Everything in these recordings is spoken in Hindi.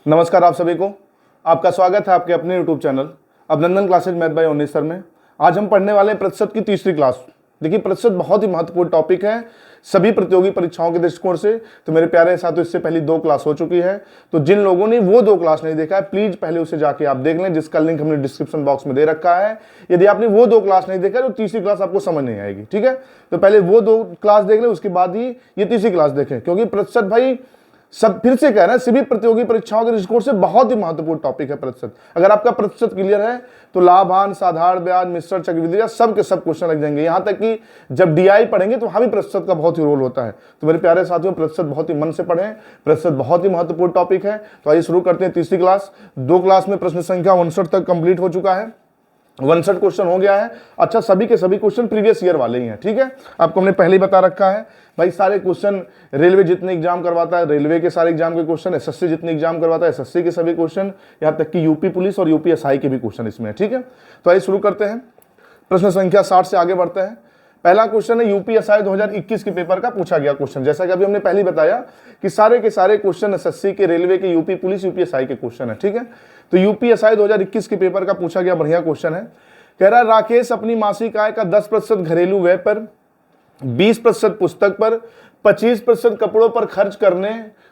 नमस्कार आप सभी को। आपका स्वागत है आपके अपने YouTube चैनल अभिनंदन क्लासेज मैथ बाय ओनेस सर में। आज हम पढ़ने वाले हैं प्रतिशत की तीसरी क्लास। देखिए, प्रतिशत बहुत ही महत्वपूर्ण टॉपिक है सभी प्रतियोगी परीक्षाओं के दृष्टिकोण से। तो मेरे प्यारे साथियों, इससे पहले 2 क्लास हो चुकी है, तो जिन लोगों ने वो 2 क्लास नहीं देखा है प्लीज पहले उसे जाके आप देख लें, जिसका लिंक हमने डिस्क्रिप्शन बॉक्स में दे रखा है। यदि आपने वो 2 क्लास नहीं देखा तो तीसरी क्लास आपको समझ नहीं आएगी, ठीक है। तो पहले वो 2 क्लास देख लें, उसके बाद ही ये तीसरी क्लास देखें, क्योंकि प्रतिशत भाई सब फिर से कह रहे हैं सभी प्रतियोगी परीक्षाओं के दृष्टिकोण से बहुत ही महत्वपूर्ण टॉपिक है प्रतिशत। अगर आपका प्रतिशत क्लियर है तो लाभांश, साधारण ब्याज, मिश्रण चक्रवृद्धि सब के सब क्वेश्चन लग जाएंगे। यहां तक कि जब डीआई पढ़ेंगे तो वहां भी प्रतिशत का बहुत ही रोल होता है। तो मेरे प्यारे साथियों, प्रतिशत बहुत ही मन से पढ़ें, प्रतिशत बहुत ही महत्वपूर्ण टॉपिक है। तो आइए शुरू करते हैं तीसरी क्लास। 2 क्लास में प्रश्न संख्या 59 तक कंप्लीट हो चुका है, 59 क्वेश्चन हो गया है। अच्छा, सभी के सभी क्वेश्चन प्रीवियस ईयर वाले ही हैं, ठीक है। आपको हमने पहले ही बता रखा है भाई, सारे क्वेश्चन रेलवे जितने एग्जाम करवाता है रेलवे के सारे एग्जाम के क्वेश्चन, एसएससी जितने एग्जाम करवाता है एसएससी के सभी क्वेश्चन, यहाँ तक कि यूपी पुलिस और यूपीएसआई के भी क्वेश्चन इसमें है, ठीक है। तो आइए शुरू करते हैं। प्रश्न संख्या 60 से आगे बढ़ते हैं। पहला क्वेश्चन है यूपीएसआई 2021 के पेपर का पूछा गया क्वेश्चन। जैसा कि अभी हमने पहले बताया कि सारे के सारे क्वेश्चन एसएससी के, रेलवे के, यूपी पुलिस, यूपीएसआई के क्वेश्चन है, ठीक है। तो यूपीएसआई 2021 के पेपर का पूछा गया बढ़िया क्वेश्चन है। कह रहा राकेश अपनी मासिक आय का 10% घरेलू व्यय पर, 20% पुस्तक पर, 25% कपड़ों पर खर्च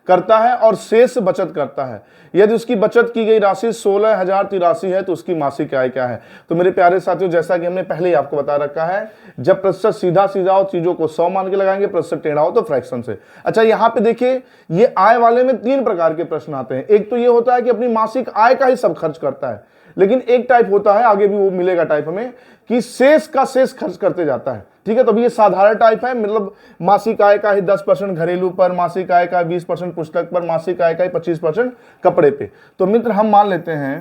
करता है और शेष बचत करता है। यदि उसकी बचत की गई राशि 16,083 है तो उसकी मासिक आय क्या है। तो मेरे प्यारे साथियों, जैसा कि हमने पहले ही आपको बता रखा है, जब प्रतिशत सीधा सीधा हो चीजों को 100 मान के लगाएंगे, प्रतिशत टेढ़ा हो तो फ्रैक्शन से। अच्छा, यहाँ पे देखिए, ये आय वाले में 3 प्रकार के प्रश्न आते हैं। एक तो ये होता है कि अपनी मासिक आय का ही सब खर्च करता है, लेकिन एक टाइप होता है, आगे भी वो मिलेगा टाइप हमें, कि शेष का शेष खर्च करते जाता है, ठीक है। तो अभी ये साधारण टाइप है, मतलब मासिक आय का ही 10% घरेलू पर, मासिक आय का 20% पुस्तक पर, मासिक आय का ही 25% कपड़े पे। तो मित्र, हम मान लेते हैं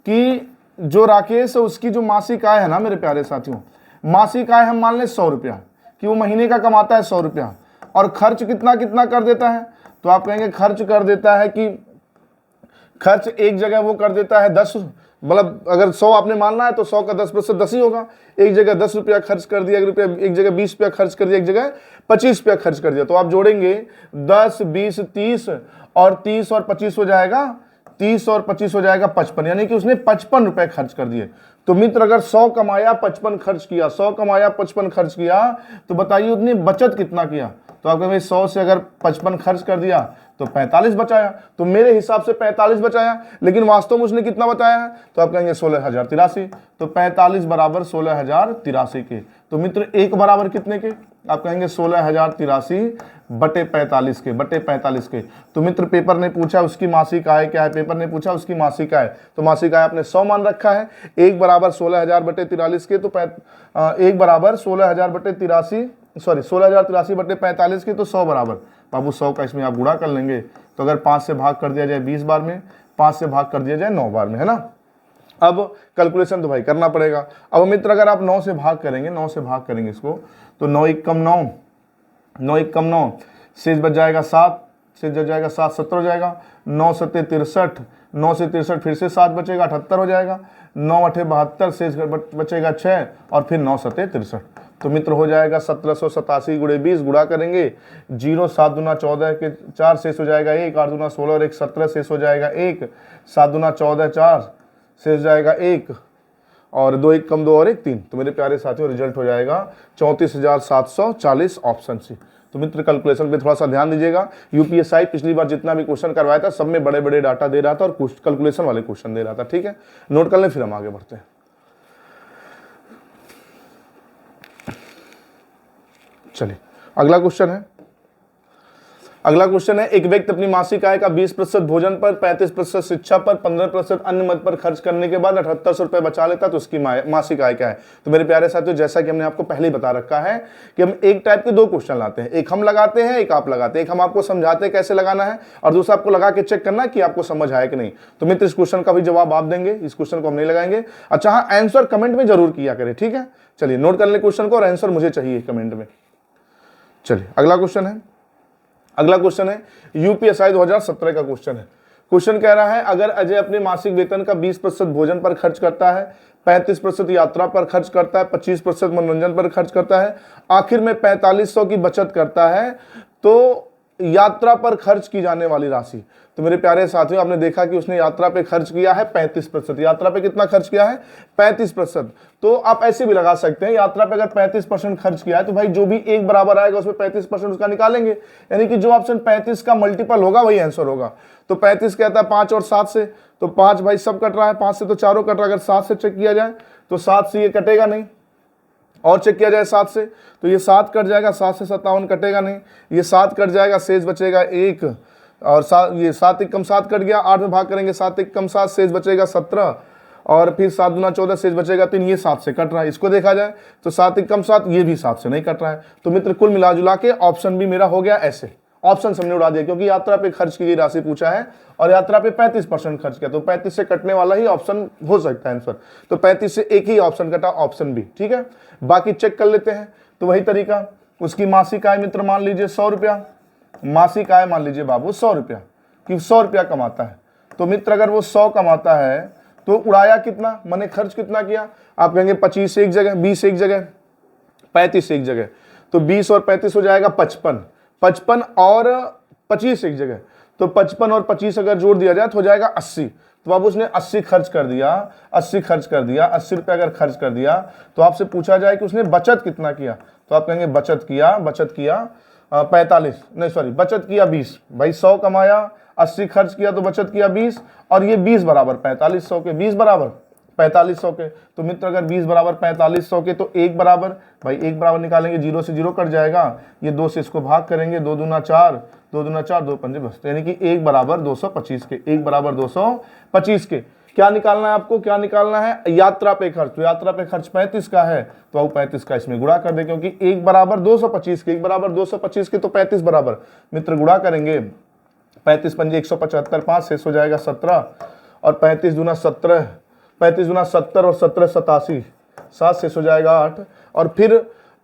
कि जो राकेश है उसकी जो मासिक आय है ना मेरे प्यारे साथियों, मासिक आय हम मान लें 100 रुपया, कि वो महीने का कमाता है 100 रुपया, और खर्च कितना कितना कर देता है। तो आप कहेंगे खर्च कर देता है कि खर्च एक जगह वो कर देता है 10, मतलब अगर 100 आपने मानना है तो 100 का 10% 10 ही होगा। एक जगह 10 रुपया खर्च कर दिया, एक जगह 20 रुपया खर्च कर दिया, एक जगह 25 रुपया खर्च कर दिया। तो आप जोड़ेंगे 10, 20, 30 और 30 और 25 हो जाएगा, 30 और 25 हो जाएगा 55, यानी कि उसने 55 रुपए खर्च कर दिए। तो मित्र, अगर 100 कमाया 55 खर्च किया, 100 कमाया 55 खर्च किया, तो बताइए उसने बचत कितना किया। तो आप कहेंगे 100 से अगर 55 खर्च कर दिया तो 45 बचाया। तो मेरे हिसाब से 45 बचाया, लेकिन वास्तव में उसने कितना बचाया है। तो आप कहेंगे 16,083। तो 45 बराबर 16,083 के। तो मित्र, एक बराबर कितने के। आप कहेंगे 16,083 बटे 45 के, बटे 45 के। तो मित्र, पेपर ने पूछा उसकी मासिक आय क्या है, पेपर ने पूछा उसकी मासिक आय, तो मासिक आय आपने 100 मान रखा है। एक बराबर 16,000 बटे 43 के, तो एक बराबर 16,000 बटे 83, सॉरी 16,083 बटे 45 के, तो 100 बराबर। बाबू 100 का इसमें आप गुणा कर लेंगे, तो अगर 5 से भाग कर दिया जाए 20 बार में, 5 से भाग कर दिया जाए 9 बार में, है ना। अब कैलकुलेशन तो भाई करना पड़ेगा। अब मित्र, अगर आप 9 से भाग करेंगे, 9 से भाग करेंगे इसको, तो 9 एक कम 9, 9 एक कम 9, शेष बच जाएगा 7, शेष बच जाएगा 7, 17 हो जाएगा। 9 सत्ते 63, 9 से 63 फिर से 7 बचेगा, 78 हो जाएगा। 9 अठे 72, शेष बचेगा 6, और फिर 9 सत्ते 63। तो मित्र हो जाएगा 1787 गुणे 20, गुणा करेंगे 0, 7 दूना 14 के 4, शेष हो जाएगा 1, 8 दूना 16 और 1 17, शेष हो जाएगा 1, 7 दूना 14, 4, शेष जाएगा 1, और 2 एक कम 2 और 1 3। तो मेरे प्यारे साथियों, रिजल्ट हो जाएगा 34,740, ऑप्शन सी। तो मित्र, कैलकुलेशन पे थोड़ा सा ध्यान दीजिएगा। यूपीएसआई पिछली बार जितना भी क्वेश्चन करवाया था सब में बड़े बड़े डाटा दे रहा था और कैलकुलेशन वाले क्वेश्चन दे रहा था, ठीक है। नोट कर लें, फिर हम आगे बढ़ते हैं। चलिए, अगला क्वेश्चन है, एक व्यक्ति अपनी मासिक आय का 20% भोजन पर, 35% शिक्षा पर, 15% अन्य मद पर खर्च करने के बाद 7800 रुपए बचा लेता है, तो उसकी मासिक आय क्या है। तो मेरे प्यारे साथियों, जैसा कि हमने आपको पहले ही बता रखा है कि हम एक टाइप के 2 क्वेश्चन लाते हैं, एक हम लगाते हैं, एक आप लगाते हैं। एक हम आपको समझाते हैं कैसे लगाना है, और दूसरा आपको लगा के चेक करना कि आपको समझ आया कि नहीं। तो मित्र, इस क्वेश्चन का भी जवाब आप देंगे, इस क्वेश्चन को हम नहीं लगाएंगे। अच्छा हाँ, आंसर कमेंट में जरूर किया करें, ठीक है। चलिए, नोट कर लें क्वेश्चन को, और आंसर मुझे चाहिए कमेंट में। चलिए, अगला क्वेश्चन है यूपीएसआई 2017 का क्वेश्चन है। क्वेश्चन कह रहा है, अगर अजय अपने मासिक वेतन का 20% भोजन पर खर्च करता है, 35% यात्रा पर खर्च करता है, 25% मनोरंजन पर खर्च करता है, आखिर में 4500 की बचत करता है, तो यात्रा पर खर्च की जाने वाली राशि। तो मेरे प्यारे साथियों, आपने देखा कि उसने यात्रा पे खर्च किया है 35%। यात्रा पे कितना खर्च किया है? 35%। तो आप ऐसे भी लगा सकते हैं, यात्रा पे अगर 35% खर्च किया है तो भाई जो भी एक बराबर आएगा उसमें 35% उसका निकालेंगे, यानी कि जो ऑप्शन 35 का मल्टीपल होगा वही आंसर होगा। तो 35 कहता है 5 और 7 से, तो 5 भाई सब कट रहा है, 5 से तो चारों कट रहा है। अगर 7 से चेक किया जाए तो 7 से ये कटेगा नहीं, और चेक किया जाए 7 से तो ये 7 कट जाएगा, 7 से 57 कटेगा नहीं, ये 7 कट जाएगा, शेष बचेगा 1, और ये 7 एक कम 7 कट गया, 8 में भाग करेंगे, 7 एक कम 7, शेष बचेगा 17, और फिर 7 दूना 14, शेष बचेगा 3, ये 7 से कट रहा है। इसको देखा जाए तो 7 एक कम 7, ये भी 7 से नहीं कट रहा है। तो मित्र कुल मिला जुला के ऑप्शन भी मेरा हो गया ऐसे, ऑप्शन हमने उड़ा दिया, क्योंकि यात्रा पे खर्च की गई राशि पूछा है और यात्रा पे 35% खर्च किया, तो 35 से कटने वाला ही ऑप्शन हो सकता है आंसर। तो 35 से एक ही ऑप्शन कटा, ऑप्शन बी। ठीक है, बाकी चेक कर लेते हैं। तो वही तरीका, उसकी मासिक आय मित्र मान लीजिए 100 रुपया, मासिक आय मान लीजिए बाबू 100 रुपया, कि 100 रुपया कमाता है। तो मित्र अगर वो 100 कमाता है तो उड़ाया कितना, मैंने खर्च कितना किया? आप कहेंगे 25 एक जगह, 20 एक जगह, 35 एक जगह, तो 20 और 35 हो जाएगा 55, 55 और 25 एक जगह, तो 55 और 25 अगर जोड़ दिया जाए तो हो जाएगा 80। तो अब उसने 80 खर्च कर दिया, 80 खर्च कर दिया, 80 रुपये अगर खर्च कर दिया, तो आपसे पूछा जाए कि उसने बचत कितना किया, तो आप कहेंगे बचत किया 45, नहीं सॉरी, बचत किया 20। भाई 100 कमाया, 80 खर्च किया, तो बचत किया 20, और ये 20 बराबर 4500 के, 20 बराबर 4500 के। तो मित्र अगर 20 बराबर 4500 के, तो 1 बराबर, भाई 1 बराबर निकालेंगे, 0 से 0 कट जाएगा, ये 2 से इसको भाग करेंगे, 2 दूना 4, 2 दूना 4, 2 पंजे बस, यानी कि 1 बराबर 225 के, 1 बराबर 225 के। क्या निकालना है आपको? क्या निकालना है? यात्रा पे खर्च। तो यात्रा पे खर्च 35 का है, तो अब 35 का इसमें गुणा कर दे, क्योंकि 1 बराबर 225 के, 1 बराबर 225 के, तो 35 बराबर, मित्र गुणा करेंगे, 35 पंजे 175, 5 शेष हो जाएगा 17, और 35 दूना 17, 35 दूना 70 और 17 87, 7 शेष हो जाएगा 8, और फिर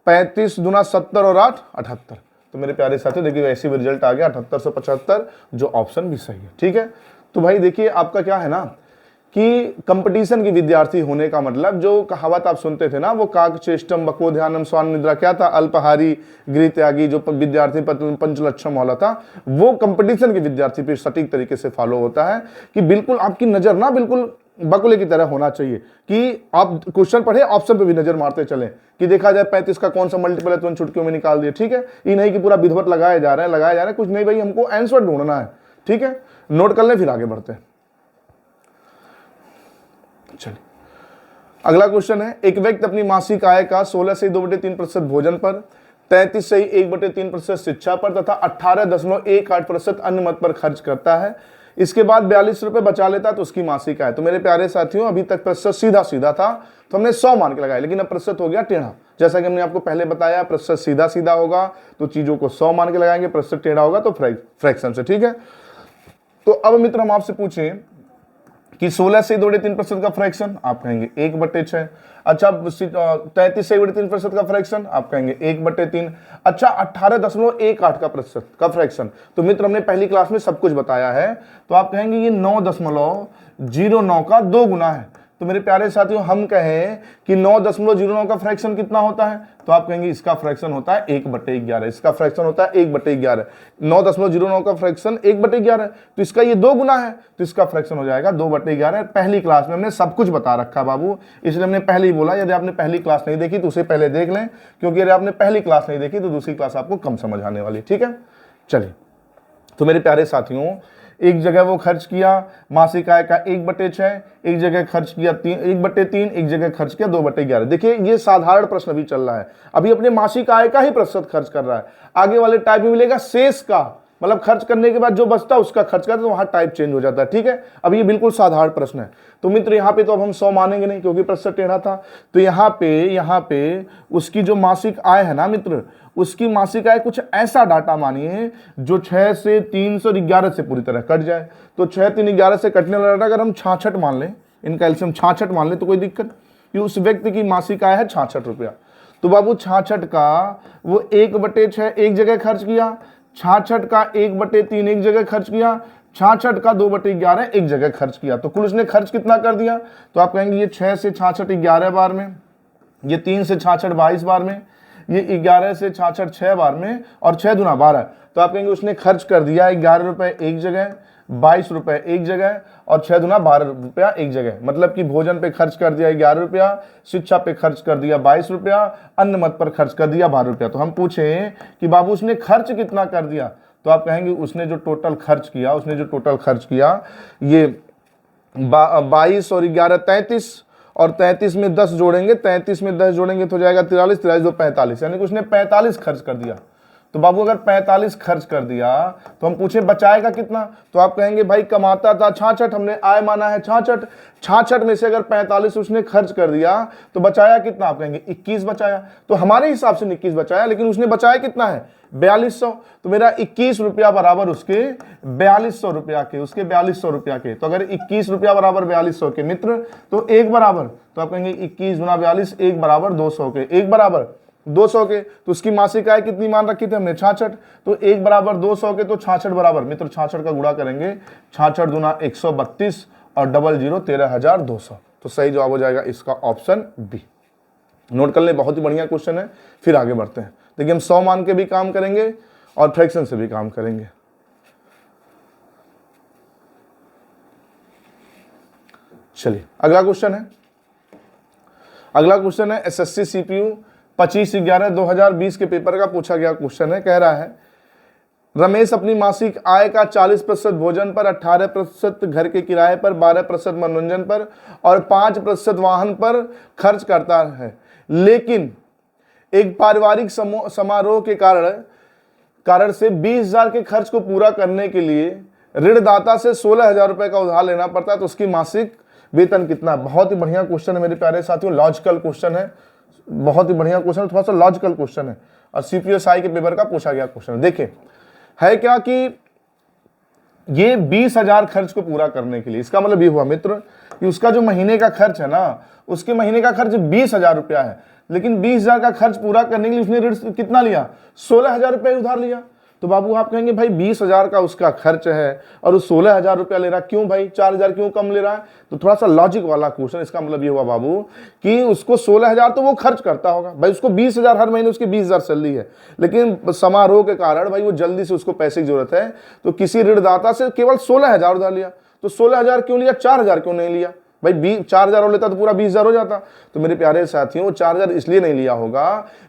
35 दूना 70 और 8 78। तो मेरे प्यारे साथियों देखिए ऐसी भी रिजल्ट आ गया 7875, जो ऑप्शन भी सही है। ठीक है, तो भाई देखिए आपका क्या है ना कि कंपटीशन की विद्यार्थी होने का मतलब, जो कहावत आप सुनते थे ना, वो काक चेष्टम बको ध्यानम स्वान निद्रा, क्या था? अल्पहारी गृह त्यागी, जो विद्यार्थी पंचलक्षम वाला था, वो कंपटीशन के विद्यार्थी पे सटीक तरीके से फॉलो होता है कि बिल्कुल आपकी नजर ना बिल्कुल बकुले की तरह होना चाहिए, कि आप क्वेश्चन पढ़े, ऑप्शन पे भी नजर मारते चलें, कि देखा जाए 35 का कौन सा मल्टीपल है, तुरंत चुटकियों में निकाल दिए। ठीक है, ये नहीं कि पूरा विधिवत लगाया जा रहा है, कुछ नहीं भाई, हमको आंसर ढूंढना है। ठीक है, नोट कर लें, फिर आगे बढ़ते हैं। चलिए अगला क्वेश्चन है, एक व्यक्ति अपनी मासिक आय का 16 से 2/3% भोजन पर, 33 से 1/3% शिक्षा पर तथा 18.18% अन्य मत पर खर्च करता है। इसके बाद 42 रुपए बचा लेता है, तो उसकी मासिक आय। तो मेरे प्यारे साथियों, अभी तक प्रतिशत सीधा सीधा था, तो हमने 100 मान के लगाया, लेकिन अब प्रतिशत हो गया टेढ़ा। जैसा कि हमने आपको पहले बताया, प्रतिशत सीधा सीधा होगा तो चीजों को 100 मान के लगाएंगे, प्रतिशत टेढ़ा होगा तो फ्रैक्शन से। ठीक है, तो अब मित्र हम आपसे पूछें कि 16 से 2/3% का फ्रैक्शन, आप कहेंगे 1/6। अच्छा 33 से 1/3% का फ्रैक्शन, आप कहेंगे 1/3। अच्छा 18.18 का प्रतिशत का फ्रैक्शन, तो मित्र हमने पहली क्लास में सब कुछ बताया है, तो आप कहेंगे ये 9.09 का 2 गुना है। तो मेरे प्यारे साथियों, हम कहें कि 9.09 का फ्रैक्शन कितना होता है, तो आप कहेंगे इसका फ्रैक्शन होता है 1/11, इसका फ्रैक्शन होता है 1/11। 9.09 का फ्रैक्शन 1/11, तो इसका ये 2 गुना है, तो इसका फ्रैक्शन हो जाएगा 2/11। पहली क्लास में हमने सब कुछ बता रखा बाबू, इसलिए हमने पहले ही बोला, यदि आपने पहली क्लास नहीं देखी तो उसे पहले देख लें, क्योंकि यदि आपने पहली क्लास नहीं देखी तो दूसरी क्लास आपको कम समझ आने वाली। ठीक है, चलिए, तो मेरे प्यारे साथियों, एक जगह वो खर्च किया मासिक आय का 1/6, एक जगह खर्च किया 1/3, एक जगह खर्च किया 2/11। देखिए ये साधारण प्रश्न अभी चल रहा है, अभी अपने मासिक आय का ही प्रतिशत खर्च कर रहा है। आगे वाले टाइप में मिलेगा शेष का, मतलब खर्च करने के बाद जो बचता है उसका खर्च करता है, तो वहां टाइप चेंज हो जाता है। ठीक है, अब ये बिल्कुल साधारण प्रश्न है। तो मित्र यहाँ पे तो अब हम 100 मानेंगे नहीं, क्योंकि प्रतिशत टेढ़ा था। तो यहाँ पे उसकी जो मासिक आय है ना मित्र, उसकी मासिक आय कुछ ऐसा डाटा मानिए जो 6 से 311 से पूरी तरह कट जाए। तो 6 3 11 से कटने वाला डाटा अगर हम 66 मान लें, इनका एल्सियम 66 मान लें, तो कोई दिक्कत कि उस व्यक्ति की मासिक आय है 66 रुपया। तो बाबू 66 का वो 1/6 एक जगह खर्च किया, 66 का 1/3 एक जगह खर्च किया, 66 का 2/11 एक जगह खर्च किया। तो कुल उसने खर्च कितना कर दिया, तो आप कहेंगे ये 6 से 66 11 बार में, ये 3 से 66 22 बार में, ये 11 से 66 6 बार में, और 6 दूना 12, तो आप कहेंगे उसने खर्च कर दिया 11 रुपए एक जगह, 22 रुपए एक जगह और 6 दूना 12 रुपया एक जगह। मतलब कि भोजन पे खर्च कर दिया 11 रुपया, शिक्षा पे खर्च कर दिया 22 रुपया, अन्न मत पर खर्च कर दिया 12 रुपया। तो हम पूछें कि बाबू उसने खर्च कितना कर दिया, तो आप कहेंगे उसने जो टोटल खर्च किया ये 22 और 11 33 और 33 में 10 जोड़ेंगे, 33 में 10 जोड़ेंगे तो जाएगा 43, 43 दो 45, यानी कि उसने 45 खर्च कर दिया। तो बाबू अगर 45 खर्च कर दिया तो हम पूछे बचाएगा कितना, तो आप कहेंगे भाई कमाता था 66, हमने आय माना है 66, 66 में से अगर 45 उसने खर्च कर दिया तो बचाया कितना, आप कहेंगे 21 बचाया। तो हमारे हिसाब से 21 बचाया, लेकिन उसने बचाया कितना है 4200। तो मेरा 21 रुपया बराबर उसके 4200 रुपया के, उसके 4200 रुपया के। तो अगर 21 रुपया बराबर 4200 के मित्र तो एक बराबर, तो आप कहेंगे 21 गुना 42 एक बराबर 200 के, एक बराबर 200 के। तो उसकी मासिक आय कितनी मान रखी थी हमने 66, तो एक बराबर 200 के, तो 66 बराबर मित्र 66 का गुणा करेंगे, 66 दूना 132 और डबल 0 13,200। तो सही जवाब हो जाएगा इसका ऑप्शन बी। नोट कर ले, बहुत ही बढ़िया क्वेश्चन है। फिर आगे बढ़ते हैं। देखिए हम 100 मान के भी काम करेंगे और फ्रैक्शन से भी काम करेंगे। चलिए अगला क्वेश्चन है एसएससी सीपीयू 25/11/2020 के पेपर का पूछा गया क्वेश्चन है। कह रहा है रमेश अपनी मासिक आय का 40% भोजन पर, 18% घर के किराए पर, 12% मनोरंजन पर और 5% वाहन पर खर्च करता है, लेकिन एक पारिवारिक समारोह के कारण से 20,000 के खर्च को पूरा करने के लिए ऋणदाता से 16,000 रुपए का उधार लेना पड़ता है, तो उसकी मासिक वेतन कितना। बहुत ही बढ़िया क्वेश्चन है मेरे प्यारे साथियों, लॉजिकल क्वेश्चन है, बहुत ही बढ़िया क्वेश्चन है, थोड़ा सा लॉजिकल क्वेश्चन है और सीपीएसआई के पेपर का पूछा गया क्वेश्चन है। देखिए है क्या कि ये 20,000 खर्च को पूरा करने के लिए, इसका मतलब ये हुआ मित्र कि उसका जो महीने का खर्च है ना, उसके महीने का खर्च 20,000 रुपया है, लेकिन 20,000 का खर्च पूरा करने के लिए उसने ऋण कितना लिया, 16,000 रुपये उधार लिया। तो बाबू आप कहेंगे भाई 20,000 का उसका खर्च है और वो 16,000 रुपया ले रहा, क्यों भाई 4,000 क्यों कम ले रहा है। तो थोड़ा सा लॉजिक वाला क्वेश्चन, इसका मतलब ये हुआ बाबू कि उसको 16,000 तो वो खर्च करता होगा भाई, उसको 20,000 हर महीने उसकी 20,000 सैलरी है, लेकिन समारोह के कारण भाई वो जल्दी से उसको पैसे की जरूरत है, तो किसी ऋणदाता से केवल 16,000 उधार लिया। तो 16,000 क्यों लिया, 4,000 क्यों नहीं लिया भाई, 4,000 और लेता तो पूरा 20,000 हो जाता। तो मेरे प्यारे साथियों वो 4,000 इसलिए नहीं लिया होगा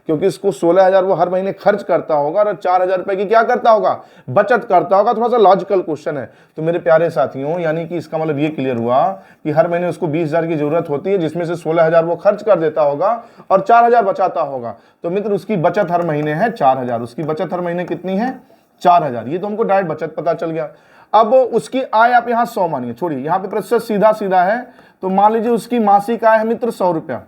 क्योंकि इसको 16,000 वो हर महीने खर्च करता होगा और 4,000 रुपए की क्या करता होगा, बचत करता होगा। थोड़ा सा लॉजिकल क्वेश्चन है। तो मेरे प्यारे साथियों यानी कि इसका मतलब ये क्लियर हुआ कि हर महीने उसको 20,000 की जरूरत होती है, जिसमें से 16,000 वो खर्च कर देता होगा और 4,000 बचाता होगा। तो मित्र उसकी बचत हर महीने है 4,000, उसकी बचत हर महीने कितनी है 4,000। ये तो हमको डायरेक्ट बचत पता चल गया। अब उसकी आय आप यहाँ 100 मानिए, छोड़िए यहाँ पे प्रतिशत सीधा सीधा है, तो मान लीजिए उसकी मासिक आय है मित्र 100 रुपया,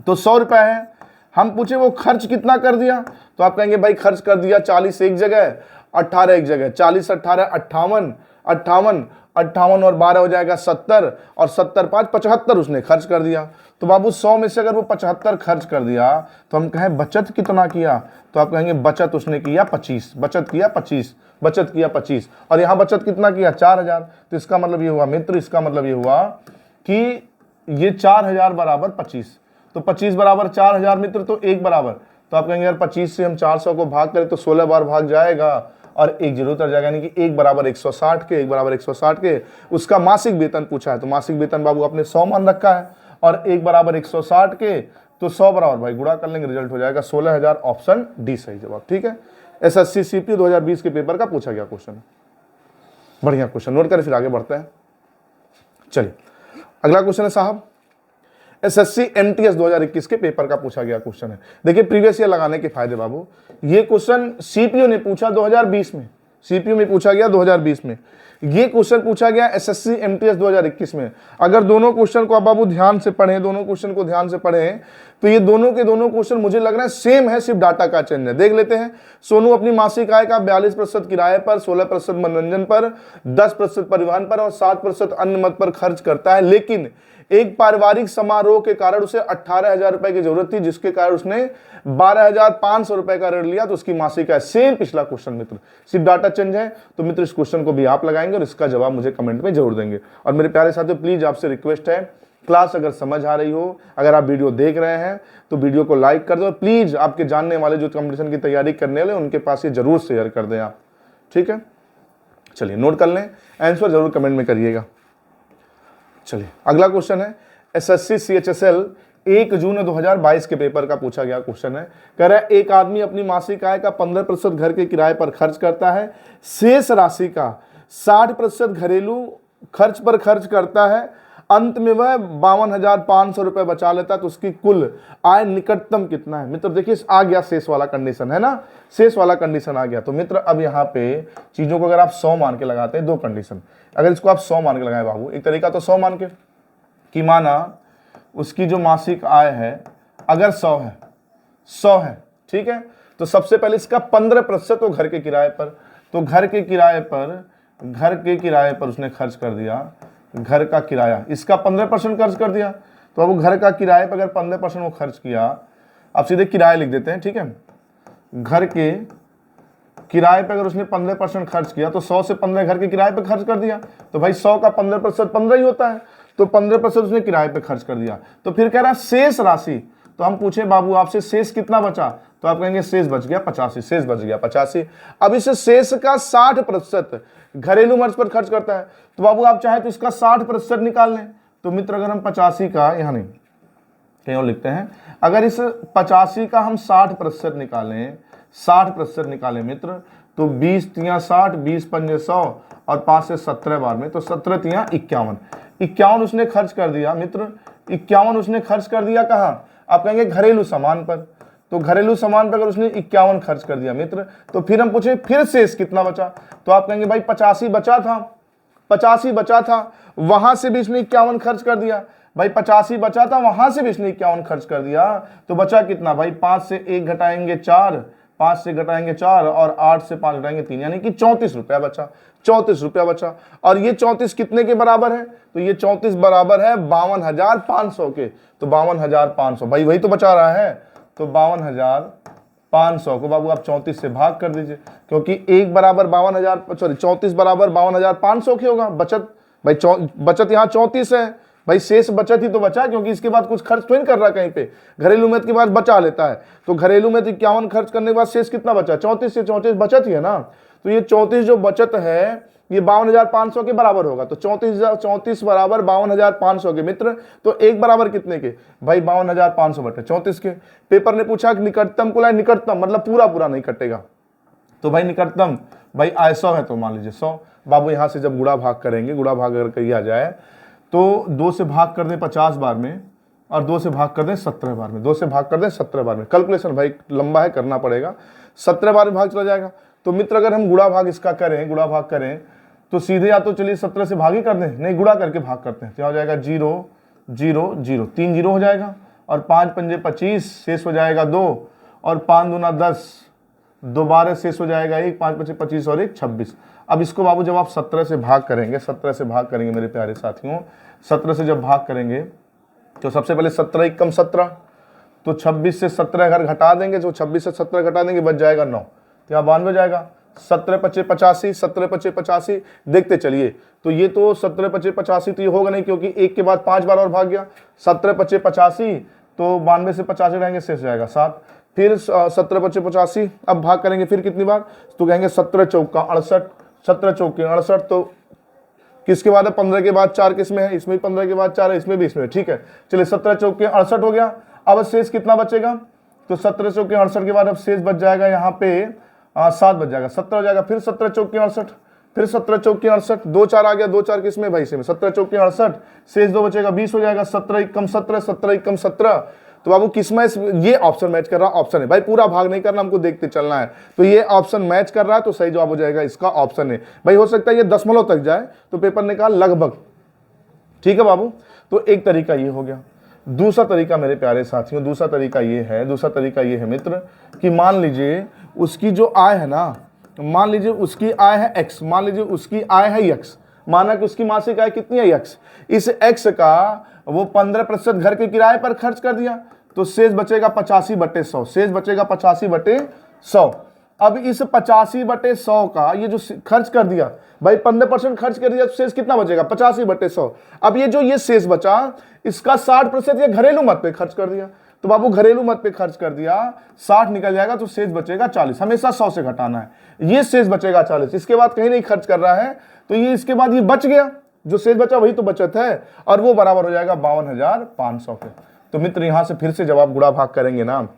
तो 100 रुपया है। हम पूछे वो खर्च कितना कर दिया, तो आप कहेंगे भाई खर्च कर दिया 40 एक जगह, 18 एक जगह, 40 18 58, 58 58 और 12 हो जाएगा 70 और 70 5 75 उसने खर्च कर दिया। तो बाबू 100 में से अगर वो 75 खर्च कर दिया तो हम कहें बचत कितना किया, तो आप कहेंगे बचत उसने किया 25, बचत किया 25 और यहाँ बचत कितना किया 4,000। तो इसका मतलब ये हुआ मित्र, इसका मतलब ये हुआ कि ये 4,000 बराबर 25, तो 25 बराबर 4,000 मित्र, तो एक बराबर। तो आप कहेंगे यार 25 से हम 400 को भाग करें तो 16 बार भाग जाएगा और एक जरूर उतर जाएगा, यानी कि एक बराबर 160 के, एक बराबर 160 के। उसका मासिक वेतन पूछा है, तो मासिक वेतन बाबू आपने 100 मान रखा है और एक बराबर 160 के, तो 100 बराबर भाई गुणा कर लेंगे, रिजल्ट हो जाएगा 16,000। ऑप्शन डी सही जवाब। ठीक है, एसएससी सीपीयू 2020 के पेपर का पूछा गया क्वेश्चन, बढ़िया क्वेश्चन, नोट कर फिर आगे बढ़ते हैं। चलिए अगला क्वेश्चन है साहब एसएससी एमटीएस 2021 के पेपर का पूछा गया क्वेश्चन है। देखिए प्रीवियस ईयर लगाने के फायदे बाबू, ये क्वेश्चन सीपीयू ने पूछा 2020 में, सीपीयू में पूछा गया 2020 में, ये क्वेश्चन पूछा गया एसएससी एमटीएस 2021 में। अगर दोनों क्वेश्चन को आप बाबू ध्यान से पढ़ें, दोनों क्वेश्चन को ध्यान से पढ़ें, तो ये दोनों के दोनों क्वेश्चन मुझे लग रहा है सेम है, सिर्फ डाटा का चेंज है। देख लेते हैं। सोनू अपनी मासिक आय का 42% किराए पर, 16% मनोरंजन पर, 10% परिवहन पर और 7% अन्य मद पर खर्च करता है, लेकिन एक पारिवारिक समारोह के कारण उसे 18,000 रुपए की जरूरत थी, जिसके कारण उसने 12,500 रुपए का ऋण लिया। तो उसकी मासिक आय सेम पिछला क्वेश्चन मित्र, सिर्फ डाटा चेंज है। तो मित्र इस क्वेश्चन को भी आप लगाएंगे और इसका जवाब मुझे कमेंट में जरूर देंगे। और मेरे प्यारे साथियों प्लीज आपसे रिक्वेस्ट है क्लास अगर समझ आ रही हो, अगर आप वीडियो देख रहे हैं तो वीडियो को लाइक कर दो। प्लीज़ आपके जानने वाले जो कंपटीशन की तैयारी करने वाले उनके पास ये जरूर शेयर कर दें आप, ठीक है। चलिए नोट कर लें, आंसर जरूर कमेंट में करिएगा। चलिए अगला क्वेश्चन है एसएससी सीएचएसएल 1 जून 2022 के पेपर का पूछा गया क्वेश्चन है। कह रहा है एक आदमी अपनी मासिक आय का 15% घर के किराए पर खर्च करता है, शेष राशि का 60% घरेलू खर्च पर खर्च करता है, अंत में वह 52,500 रुपए बचा लेता है, तो उसकी कुल आय निकटतम कितना है। मित्र देखिए आ गया शेष वाला कंडीशन, है ना, शेष वाला कंडीशन आ गया। तो मित्र अब यहाँ पे चीजों को अगर आप 100 मान के लगाते हैं, दो कंडीशन, अगर इसको आप 100 मान के लगाए बाबू, एक तरीका तो 100 मान के कि माना उसकी जो मासिक आय है अगर 100 है, ठीक है, तो सबसे पहले इसका 15% वो घर के किराए पर, तो घर के किराए पर उसने खर्च कर दिया, घर का किराया इसका 15% खर्च कर दिया। तो अब वो घर का किराए पर अगर 15% वो खर्च किया, अब सीधे किराया लिख देते हैं, ठीक है। घर के किराए पे अगर उसने 15% खर्च किया तो 100 से 15 घर के किराए पे खर्च कर दिया, तो भाई 100 का 15% 15 ही होता है, तो 15% उसने किराए पे खर्च कर दिया। तो फिर कह रहा है शेष राशि, तो हम पूछे बाबू आपसे शेष कितना बचा, तो आप कहेंगे शेष बच गया 85, शेष बच गया 85। अब इस शेष का 60% घरेलू खर्च पर खर्च करता है, तो बाबू आप चाहे तो इसका 60% निकाल लें। तो मित्र अगर हम 85 का, यहाँ नहीं कहीं और लिखते हैं, अगर इस 85 का हम 60% निकालें, 60% निकालें मित्र, तो 20 तियां 60, 20 पंजे 100 और 5 से 17 बार में, तो 17 तियां 51 उसने खर्च कर दिया मित्र। 51 उसने खर्च कर दिया कहाँ, आप कहेंगे घरेलू सामान पर, तो घरेलू सामान पर अगर उसने 51 खर्च कर दिया मित्र, तो फिर हम पूछे फिर शेष कितना बचा, तो आप कहेंगे भाई 85 बचा था, वहां से भी इसने 51 खर्च कर दिया, भाई 85 बचा था, वहां से भी इसने 51 खर्च कर दिया, तो बचा कितना भाई, 5 से 1 घटाएंगे 4, 5 से घटाएंगे 4 और 8 से 5 घटाएंगे 3, यानी कि 34 रुपया बचा, 34 रुपया बचा। और ये 34 कितने के बराबर है, तो ये 34 बराबर है 52,500 के, तो 52,500 भाई वही तो बचा रहा है, तो 52,500 को बाबू आप 34 से भाग कर दीजिए, क्योंकि 1 बराबर 34 बराबर 52,500 के होगा बचत, भाई बचत यहाँ 34 है, भाई शेष बचत ही तो बचा, क्योंकि इसके बाद कुछ खर्च तो नहीं कर रहा कहीं पे, घरेलू में के बाद बचा लेता है, तो घरेलू में 51 खर्च करने के बाद शेष कितना बचा, 34 से 34 बचत ही है ना, तो ये 34 जो बचत है ये 52,500 के बराबर होगा, तो 34 बराबर 52,500 के मित्र, तो 1 बराबर कितने के भाई 52,500 बटे 34 के। पेपर ने पूछा कि निकटतम को लाए, निकटतम मतलब पूरा नहीं कटेगा, तो भाई निकटतम भाई आय 100 है, तो मान लीजिए 100 बाबू, यहाँ से जब गुणा भाग करेंगे, गुणा भाग अगर किया जाए तो 2 से भाग कर दें 50 बार में और 2 से भाग कर दें 17 बार में, 2 से भाग कर दें 17 बार में, कैलकुलेशन भाई लंबा है करना पड़ेगा, 17 बार में भाग चला जाएगा। तो मित्र अगर हम गुणा भाग इसका करें, गुणा भाग करें तो सीधे या तो चलिए 17 से भाग ही कर दें, नहीं गुणा करके भाग करते हैं, क्या हो जाएगा 0 0 0, 3 0 हो जाएगा, और 5 पंजे 25, शेष हो जाएगा 2, और 5 दूना 10, 2 12 शेष हो जाएगा 1, 5 25 25 और 1 26। अब इसको बाबू जब आप 17 से भाग करेंगे, 17 से भाग करेंगे मेरे प्यारे साथियों, 17 से जब भाग करेंगे तो सबसे पहले 17 1 कम 17, तो 26 से 17 अगर घटा देंगे, तो 26 से 17 घटा देंगे बच जाएगा 9, तो यहाँ 92 जाएगा, 17 पचे 85, 17 पचे 85, देखते चलिए, तो ये तो 17 पचे 85 तो ये होगा नहीं, क्योंकि 1 के बाद 5 बार और भाग गया, 17 पचे 85, तो 92 से 85 रहेंगे शेष जाएगा 7, फिर 17 पचे 85 अब भाग करेंगे फिर कितनी बार, तो कहेंगे 17 चौका 68, 17 चौके 68, तो किसके बाद है 15 के बाद 4 किसमें है, इसमें 15 के बाद 4 है, इसमें भी इसमें, ठीक है। चलिए 17 चौके 68 हो गया, अब शेष कितना बचेगा, तो 17 चौके 68 के बाद अब शेष बच जाएगा यहाँ पे 7 बच जाएगा, 17 हो जाएगा, फिर 17 चौके 68, फिर 17 चौके 68, 2 4 आ गया, 2 4 किसमें भाई इसमें, 17 चौके 68, शेष 2 बचेगा 20 हो जाएगा, 17 1 कम 17, 17 1 कम 17, तो बाबू किसमें ये ऑप्शन मैच कर रहा है, ऑप्शन है भाई, पूरा भाग नहीं करना, हमको देखते चलना है, तो ये ऑप्शन मैच कर रहा है, तो सही जवाब हो जाएगा इसका ऑप्शन है भाई। हो सकता है ये दशमलव तक जाए, तो पेपर ने कहा लगभग, ठीक है बाबू, तो एक तरीका ये हो गया। दूसरा तरीका मेरे प्यारे साथियों, दूसरा तरीका ये है मित्र कि मान लीजिए उसकी जो आय है ना, मान लीजिए उसकी आय है x, मान लीजिए उसकी आय है x, माना कि उसकी मासिक आय कितनी है x, इस x का वो 15% घर के किराए पर खर्च कर दिया, तो शेष बचेगा 85 बटे 100, शेष बचेगा 85 बटे 100। अब इस 85/100 का ये जो खर्च कर दिया भाई, 15% खर्च कर दिया तो शेष कितना बचेगा? 85/100। अब ये जो ये शेष बचा, इसका 60% ये घरेलू मत पे खर्च कर दिया। तो बाबू घरेलू मत पे खर्च कर दिया, 60 निकल जाएगा तो शेष बचेगा 40। हमेशा 100 से घटाना है। ये शेष बचेगा 40, इसके बाद कहीं नहीं खर्च कर रहा है, तो ये इसके बाद ये बच गया, जो शेष बचा वही तो बचत है, और वो बराबर हो जाएगा 52,500 के। तो मित्र यहां से फिर से जब आप गुणा भाग करेंगे ना,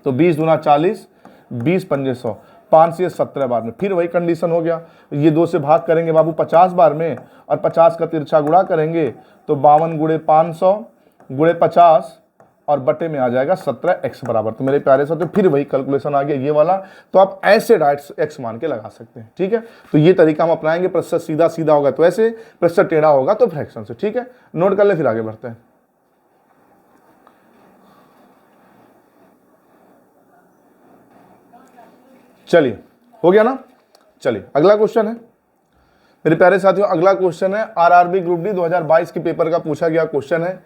तो 20 दूना 40, 20 पंजे 100, 5 से 17 बार में फिर वही कंडीशन हो गया। ये 2 से भाग करेंगे बाबू 50 बार में, और 50 का तिरछा गुणा करेंगे तो 52 गुणे 500 गुणे 50 और बटे में आ जाएगा 17x बराबर। तो मेरे प्यारे साथियों फिर वही कैलकुलेशन आ गया ये वाला। तो आप ऐसे डायरेक्ट x मान के लगा सकते हैं, ठीक है। तो ये तरीका हम अपनाएंगे। प्रतिशत सीधा सीधा होगा तो ऐसे, प्रतिशत टेढ़ा होगा तो फ्रैक्शन से, ठीक है। नोट कर ले, फिर आगे बढ़ते हैं। चलिए, हो गया ना। चलिए अगला क्वेश्चन है मेरे प्यारे साथियों, अगला क्वेश्चन है आरआरबी ग्रुप डी 2022 के पेपर का पूछा गया क्वेश्चन है।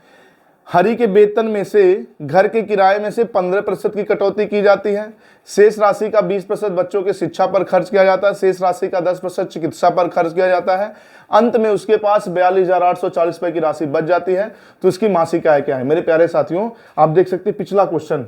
हरि के वेतन में से घर के किराए में से 15% की कटौती की जाती है। शेष राशि का 20% बच्चों के शिक्षा पर खर्च किया जाता है। शेष राशि का 10% चिकित्सा पर खर्च किया जाता है। अंत में उसके पास 42,840 रुपए की राशि बच जाती है। तो इसकी मासिक आय क्या है? मेरे प्यारे साथियों आप देख सकते हैं पिछला क्वेश्चन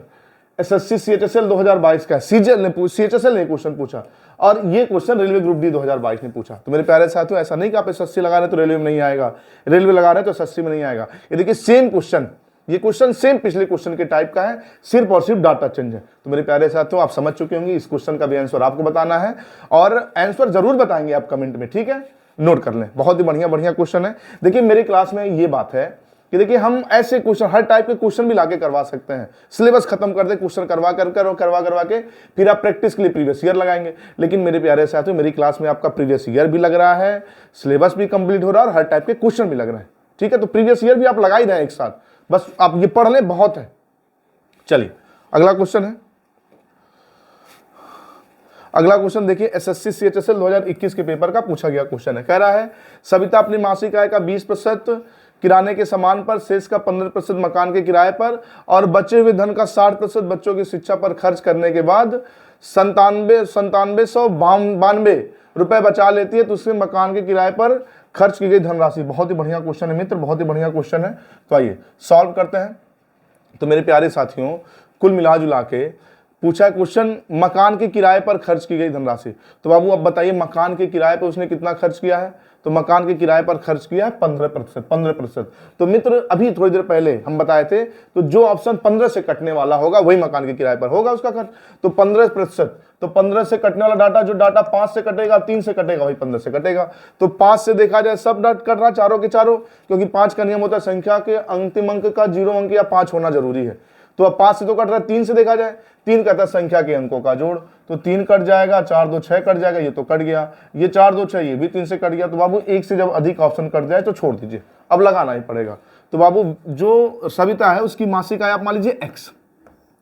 एसएससी सीएचएसएल 2022 का सीएचएसएल ने क्वेश्चन पूछा, और ये क्वेश्चन रेलवे ग्रुप डी 2022 ने पूछा। तो मेरे प्यारे साथियों ऐसा नहीं कि आप एसएससी लगा रहे तो रेलवे में नहीं आएगा, रेलवे लगा रहे तो एसएससी में नहीं आएगा। ये देखिए सेम क्वेश्चन, ये क्वेश्चन सेम पिछले क्वेश्चन के टाइप का है, सिर्फ और सिर्फ डाटा चेंज है। तो मेरे प्यारे साथियों आप समझ चुके होंगे, इस क्वेश्चन का भी आंसर आपको बताना है, और आंसर जरूर बताएंगे आप कमेंट में, ठीक है। नोट कर लें, बहुत ही बढ़िया बढ़िया क्वेश्चन है। देखिए मेरे क्लास में ये बात है कि देखिए हम ऐसे क्वेश्चन, हर टाइप के क्वेश्चन भी लाके करवा सकते हैं। सिलेबस खत्म कर दे, क्वेश्चन करवा के फिर आप प्रैक्टिस के लिए प्रीवियस ईयर लगाएंगे। लेकिन मेरे प्यारे साथियों मेरी क्लास में आपका प्रीवियस ईयर भी लग रहा है, सिलेबस भी कंप्लीट हो रहा है, और हर टाइप के क्वेश्चन भी लग रहे हैं, ठीक है। तो प्रीवियस ईयर भी आप लगा ही रहे हैं एक साथ, बस आप ये पढ़ लें, बहुत है। चलिए अगला क्वेश्चन है। अगला क्वेश्चन देखिए एसएससी सीएचएसएल 2021 के पेपर का पूछा गया क्वेश्चन है। कह रहा है सविता अपनी मासिक आय का 20% किराने के सामान पर, शेष का 15% मकान के किराए पर, और बचे हुए धन का 60% बच्चों की शिक्षा पर खर्च करने के बाद 97,992 रुपए बचा लेती है। तो उसके मकान के किराए पर खर्च की गई धनराशि। बहुत ही बढ़िया क्वेश्चन है मित्र, बहुत ही बढ़िया क्वेश्चन है। तो आइए सॉल्व करते हैं। तो मेरे प्यारे साथियों कुल मिला जुला के पूछा क्वेश्चन मकान के किराए पर खर्च की गई धनराशि। तो बाबू अब बताइए मकान के किराए पर उसने कितना खर्च किया है? तो मकान के किराए पर खर्च किया है 15%। तो मित्र अभी थोड़ी देर पहले हम बताए थे, तो जो ऑप्शन 15 से कटने वाला होगा वही मकान के किराए पर होगा उसका खर्च। तो 15%, तो 15 से कटने वाला डाटा, जो डाटा 5 से कटेगा, 3 से कटेगा, वही 15 से कटेगा। तो 5 से देखा जाए सब डाटा कट रहा चारों के चारों, क्योंकि 5 का नियम होता है संख्या के अंतिम अंक का 0 अंक या 5 होना जरूरी है। तो अब 5 से तो कट रहा है, 3 से देखा जाए, 3 कहता है संख्या के अंकों का जोड़, तो 3 कट जाएगा, 4 2 6 कट जाएगा, ये तो कट गया, ये 4 2 6 ये भी 3 से कट गया। तो बाबू एक से जब अधिक ऑप्शन कट जाए तो छोड़ दीजिए, अब लगाना ही पड़ेगा। तो बाबू जो सविता है उसकी मासिक आय आप मान लीजिए x,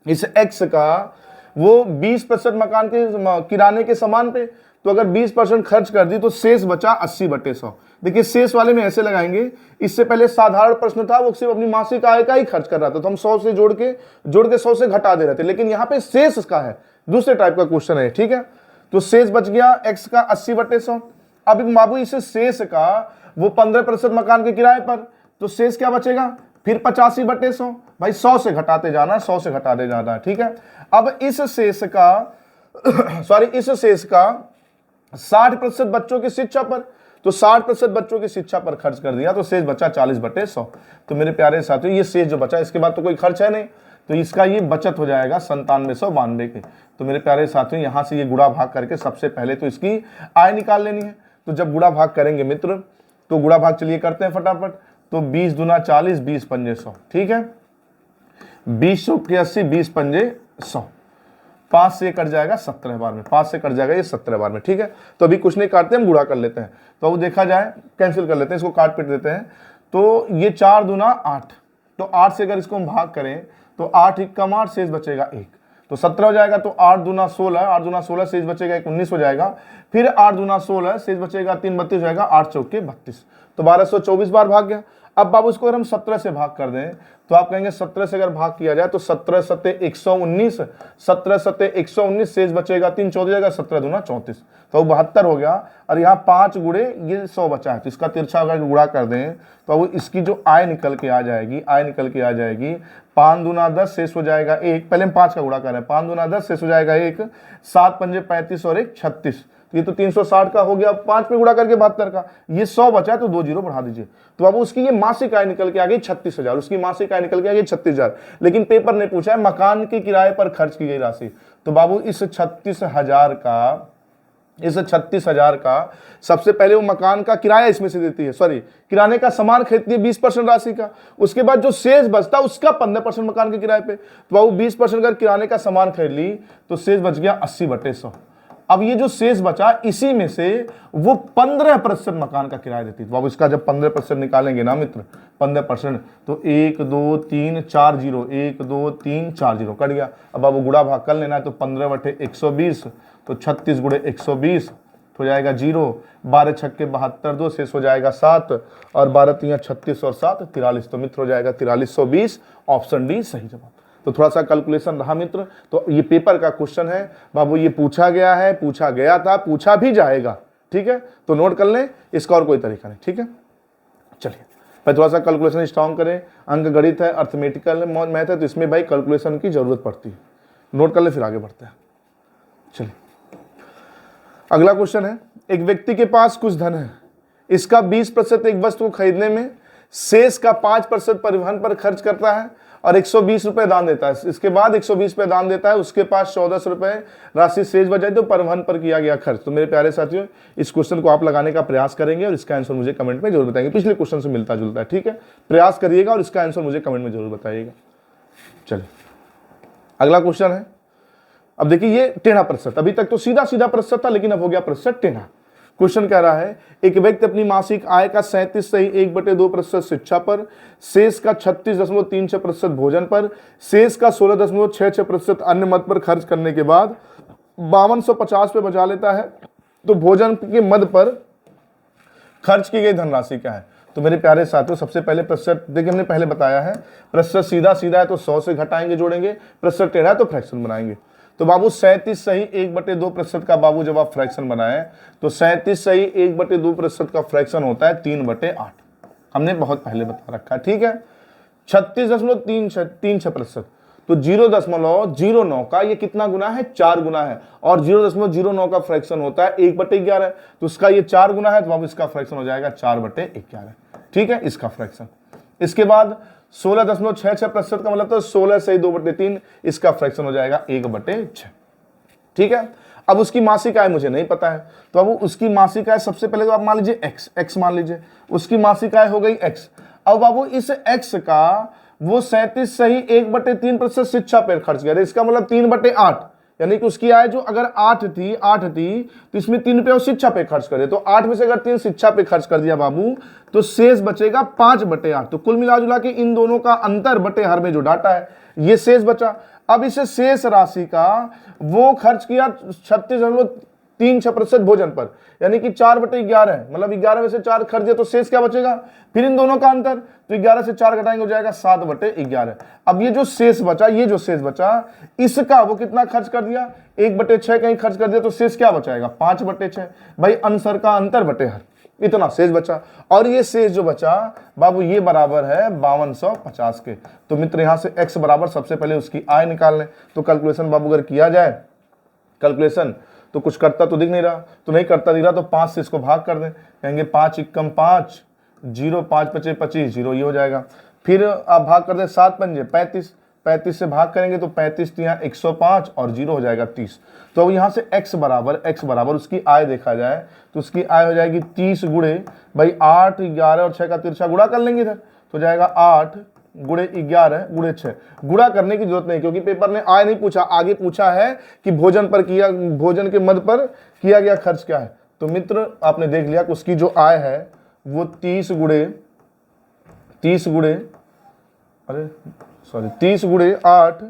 इस x का वो 20% मकान के किराने के सामान पे, तो अगर 20% खर्च कर दी तो शेष बचा 80/100। देखिए शेष वाले में ऐसे लगाएंगे, इससे पहले साधारण प्रश्न था, वो सिर्फ अपनी मासिक आय का ही खर्च कर रहा था, तो हम 100 से जोड़ के 100 से घटा दे रहे थे। लेकिन यहाँ पे शेष का है, दूसरे टाइप का क्वेश्चन है, ठीक है। तो शेष बच गया x का 80/100। अब बाबू इस शेष का वो 15% मकान के किराए पर, तो शेष क्या बचेगा? फिर 85/100। भाई 100 से घटाते जाना, 100 से घटाते जाना, ठीक है। अब इस शेष का इस शेष का 60% बच्चों की शिक्षा पर, तो 60% बच्चों की शिक्षा पर खर्च कर दिया, तो शेष बचा 40/100। तो मेरे प्यारे साथियों ये शेष जो बचा, इसके बाद तो कोई खर्च है नहीं, तो इसका ये बचत हो जाएगा 9792 की। तो मेरे प्यारे साथियों यहाँ से ये गुणा भाग करके सबसे पहले तो इसकी आय निकाल लेनी है। तो जब गुणा भाग करेंगे मित्र, तो गुणा भाग चलिए करते हैं फटाफट। तो 20 दूना 40, 20 पंजे 100, ठीक है। 20 के 80, 20 पंजे 100, 5 से कट जाएगा 17 बार में, 5 से कट जाएगा ये 17 बार में, ठीक है। तो अभी कुछ नहीं काटते, हम गुणा कर लेते हैं। तो अब देखा जाए कैंसिल कर लेते हैं, इसको काट पीट देते हैं। तो ये 4 दूना 8, तो 8 से अगर इसको हम भाग करें तो 8 1 कम 8, शेष बचेगा 1, तो 17 हो जाएगा। तो 8 दूना 16, 8 दूना 16, शेष बचेगा 1, 19 हो जाएगा। फिर 8 दूना 16, शेष बचेगा 3, 32 हो जाएगा, 8 चौके 32, तो 1224 बार भाग गया। अब बाबू इसको अगर हम 17 से भाग कर दें तो आप कहेंगे 17 से अगर भाग किया जाए तो 17 सत्ते 119, 17 सत्ते 119, शेष बचेगा 3, 14 जाएगा, 17 दूना 34, तो 72 हो गया। और यहाँ 5 गुणे ये 100 बचा है, तो इसका तिरछा अगर गुणा कर दें तो अब इसकी जो आय निकल के आ जाएगी, आय निकल के आ जाएगी 5 दूना 10, शेष हो जाएगा 1, पहले हम 5 का गुणा कर रहे हैं, 5 दूना 10, शेष हो जाएगा 1, 7 पंजे 35 और 1 36, ये तो 360 का हो गया। 5 पे गुणा करके 72 का, ये 100 बचा है तो 2 जीरो बढ़ा दीजिए, तो बाबू उसकी ये मासिक आय निकल के आ गई 36,000, उसकी मासिक आय निकल के आ गई 36,000। लेकिन पेपर ने पूछा है मकान के किराए पर खर्च की गई राशि, तो बाबू इस 36,000 का सबसे पहले वो मकान का किराया इसमें से देती है, सॉरी किराने का सामान खरीदती है 20% राशि का, उसके बाद जो शेष बचता उसका 15% मकान के किराए पे, तो बाबू 20% अगर किराने का सामान खरीद ली तो शेष बच गया 80/100। अब ये जो शेष बचा इसी में से वो 15% मकान का किराया देती है, तो बाबू इसका जब 15% निकालेंगे ना मित्र, 15%, तो 1 2 3 4 जीरो, 1 2 3 4 जीरो कट गया। अब बाबू गुणा भाग कर लेना है, तो 15/120, तो 36 गुणे 120 हो जाएगा 0, 12 छक्के 72, 2 शेष हो जाएगा 7, और 12 3 36 और 7 43, तो मित्र हो जाएगा 4320, ऑप्शन डी सही जवाब। तो थोड़ा सा कैलकुलेशन रहा मित्र, तो ये पेपर का क्वेश्चन है बाबू, ये पूछा गया है, पूछा गया था, पूछा भी जाएगा, ठीक है, तो नोट कर लें, इसका और कोई तरीका नहीं, ठीक है। चलिए भाई थोड़ा सा कैलकुलेशन स्ट्रॉन्ग करें, अंक गणित है, अर्थमेटिकल मैथ है, तो इसमें भाई कैलकुलेशन की जरूरत पड़ती है, नोट कर ले फिर आगे बढ़ते हैं। चलिए अगला क्वेश्चन है, एक व्यक्ति के पास कुछ धन है, इसका 20% एक वस्तु को खरीदने में, शेष का 5% परिवहन पर खर्च करता है और 120 रुपए दान देता है, इसके बाद 120 रुपए दान देता है, उसके पास 1400 रुपए राशि शेष बच जाए तो परिवहन पर किया गया खर्च। तो मेरे प्यारे साथियों इस क्वेश्चन को आप लगाने का प्रयास करेंगे और इसका आंसर मुझे कमेंट में जरूर बताएंगे, पिछले क्वेश्चन से मिलता जुलता है, ठीक है, प्रयास करिएगा और इसका आंसर मुझे कमेंट में जरूर बताइएगा। चलिए अगला क्वेश्चन है, अब देखिए ये टेढ़ा प्रतिशत, अभी तक तो सीधा सीधा प्रतिशत था, लेकिन अब हो गया प्रतिशत टेढ़ा। क्वेश्चन कह रहा है एक व्यक्ति अपनी मासिक आय का 37.1/2% शिक्षा पर, शेष का 36.36% भोजन पर, शेष का 16.66% अन्य मद पर खर्च करने के बाद 5250 पे बचा लेता है, तो भोजन के मद पर खर्च की गई धनराशि क्या है। तो मेरे प्यारे साथियों सबसे पहले प्रतिशत देखिए, हमने पहले बताया है प्रतिशत सीधा सीधा है तो 100 से घटाएंगे जोड़ेंगे, प्रतिशत टेढ़ा है तो फ्रैक्शन बनाएंगे। तो बाबू 37 सही 1/2% का बाबू जब आप फ्रैक्शन बनाए तो 37 सही 1/2% का फ्रैक्शन होता है 3/8, हमने बहुत पहले बता रखा है, ठीक है। 36.36%, तो 0.09 का ये कितना गुना है, 4 गुना है, और 0.09 का फ्रैक्शन होता है 1/11, तो उसका ये 4 गुना है, तो बाबू इसका फ्रैक्शन हो जाएगा 4/11, ठीक है, इसका फ्रैक्शन। इसके बाद 16.66% का मतलब तो 16 सही 2/3, इसका फ्रैक्शन हो जाएगा 1/6, ठीक है। अब उसकी मासिक आय मुझे नहीं पता है, तो अब उसकी मासिक आय सबसे पहले तो आप मान लीजिए x मान लीजिए, उसकी मासिक आय हो गई x। अब बाबू इस x का वो 37 सही 1/3% शिक्षा पर खर्च किया, इसका मतलब 3/8, यानी कि उसकी आय जो अगर 8 थी तो इसमें 3 रुपये शिक्षा पे खर्च करे, तो 8 में से अगर 3 शिक्षा पे खर्च कर दिया बाबू तो शेष बचेगा 5/8। तो कुल मिला जुला के इन दोनों का अंतर बटे हर में जो डाटा है ये शेष बचा। अब इसे शेष राशि का वो खर्च किया 36.36% भोजन पर, यानी कि 4/11, मतलब 11 में से 4 खर्च दिया तो शेष क्या बचेगा, फिर इन दोनों का अंतर, तो 11 से 4 घटाएंगे हो जाएगा 7/11। अब ये जो शेष बचा इसका वो कितना खर्च कर दिया, 1/6 कहीं खर्च कर दिया, तो शेष क्या बचाएगा 5/6, भाई अंसर का अंतर बटे हर, इतना शेष बचा। और ये शेष जो बचा बाबू ये बराबर है 5250 के। तो मित्र यहां से x बराबर सबसे पहले उसकी आय निकाल लें, तो कैलकुलेशन बाबू अगर किया जाए कैलकुलेशन तो कुछ करता तो दिख नहीं रहा, तो नहीं करता दिख रहा, तो 5 से इसको भाग कर दें, कहेंगे 5 एकम 5, 0 5 पचे 25, 0 ये हो जाएगा। फिर आप भाग कर दें 7 पंजे 35, 35 से भाग करेंगे तो 35 यहाँ 105 और 0 हो जाएगा 30। तो अब यहाँ से x बराबर उसकी आय देखा जाए तो उसकी आय हो जाएगी 30 गुणे भाई 8, 11 और 6 का तिरछा गुणा कर लेंगे इधर, तो जाएगा 8 गुणे 11 गुणे 6। गुणा करने की जरूरत नहीं क्योंकि पेपर ने आय नहीं पूछा, आगे पूछा है कि भोजन के मद पर किया गया खर्च क्या है। तो मित्र आपने देख लिया कि उसकी जो आय है वो 30 गुणे 8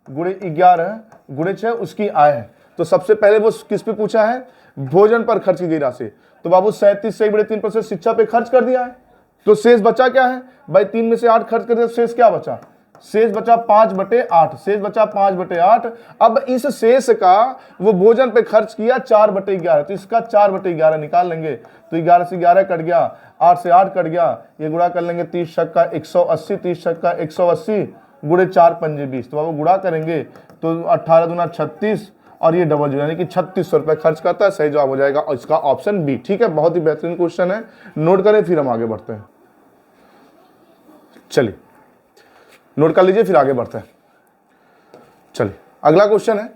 गुणे 11 गुणे 6 उसकी आय है। तो सबसे पहले वो किस पे पूछा है, भोजन पर खर्च की गई राशि। तो बाबू 37 से 3% शिक्षा पे खर्च कर दिया है, तो शेष बचा क्या है भाई, 3 में से 8 खर्च कर दिया, शेष क्या बचा, शेष बचा 5/8, शेष बचा 5/8। अब इस शेष का वो भोजन पे खर्च किया 4/11, तो इसका 4/11 निकाल लेंगे, तो 11 से 11 कट गया, 8 से 8 कट गया, ये गुणा कर लेंगे 30 छक्का 180, 30 छक्का 180 गुणे 4 पंजे 20, तो बाबू गुणा करेंगे तो 18 दूना 36 और ये डबल 0 यानी कि 3600 रुपये खर्च करता है। सही जवाब हो जाएगा और इसका ऑप्शन बी। ठीक है, बहुत ही बेहतरीन क्वेश्चन है, नोट करें फिर हम आगे बढ़ते हैं। चलिए नोट कर लीजिए फिर आगे बढ़ते हैं। चलिए अगला क्वेश्चन है,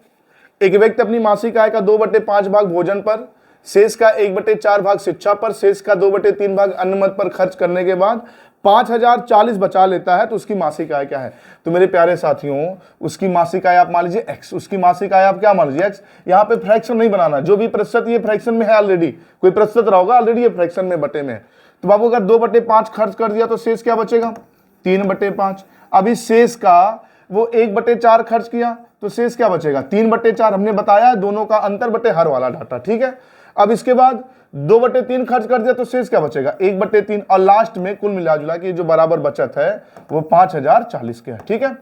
एक व्यक्ति अपनी मासिक आय का 2/5 भाग भोजन पर, शेष का 1/4 भाग शिक्षा पर, शेष का 2/3 भाग अन्न मद पर खर्च करने के बाद 5040 बचा लेता है, तो उसकी मासिक आय क्या है। तो मेरे प्यारे साथियों, उसकी मासिक आय आप मान लीजिए x, उसकी मासिक आय आप क्या मान लीजिए x। यहाँ पे फ्रैक्शन नहीं बनाना, जो भी प्रतिशत ये फ्रैक्शन में है ऑलरेडी, कोई प्रतिशत रहा होगा ऑलरेडी ये फ्रैक्शन में बटे में है। तो बाबू अगर 2/5 खर्च कर दिया तो शेष क्या बचेगा, 3/5। अब इस शेष का वो 1/4 खर्च किया तो शेष क्या बचेगा, 3/4। हमने बताया दोनों का अंतर बटे हर वाला डाटा। ठीक है, अब इसके बाद 2/3 खर्च कर दिया तो शेष क्या बचेगा, 1/3, और लास्ट में कुल मिला जुला के जो बराबर बचत है वो 5040 के है। ठीक है,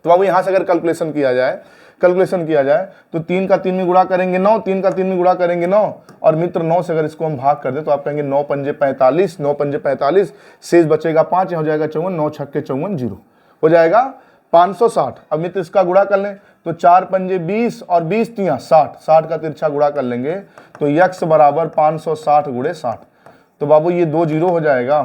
तो अब यहां से अगर कैलकुलेशन किया जाए तो 3 का 3 में गुणा करेंगे 9, 3 का 3 में गुणा करेंगे 9, और मित्र 9 से अगर इसको हम भाग कर दें तो आप कहेंगे 9 पंजे 45, 9 पंजे 45, शेष बचेगा 5, हो जाएगा 54, 9 छक्के 54, 0 हो जाएगा 560। अब मित्र इसका गुणा कर लें तो 4 पंजे 20 और 20 तियां 60, 60 का तिरछा गुणा कर लेंगे तो x बराबर 560 गुणे 60। तो बाबू ये 2 0 हो जाएगा,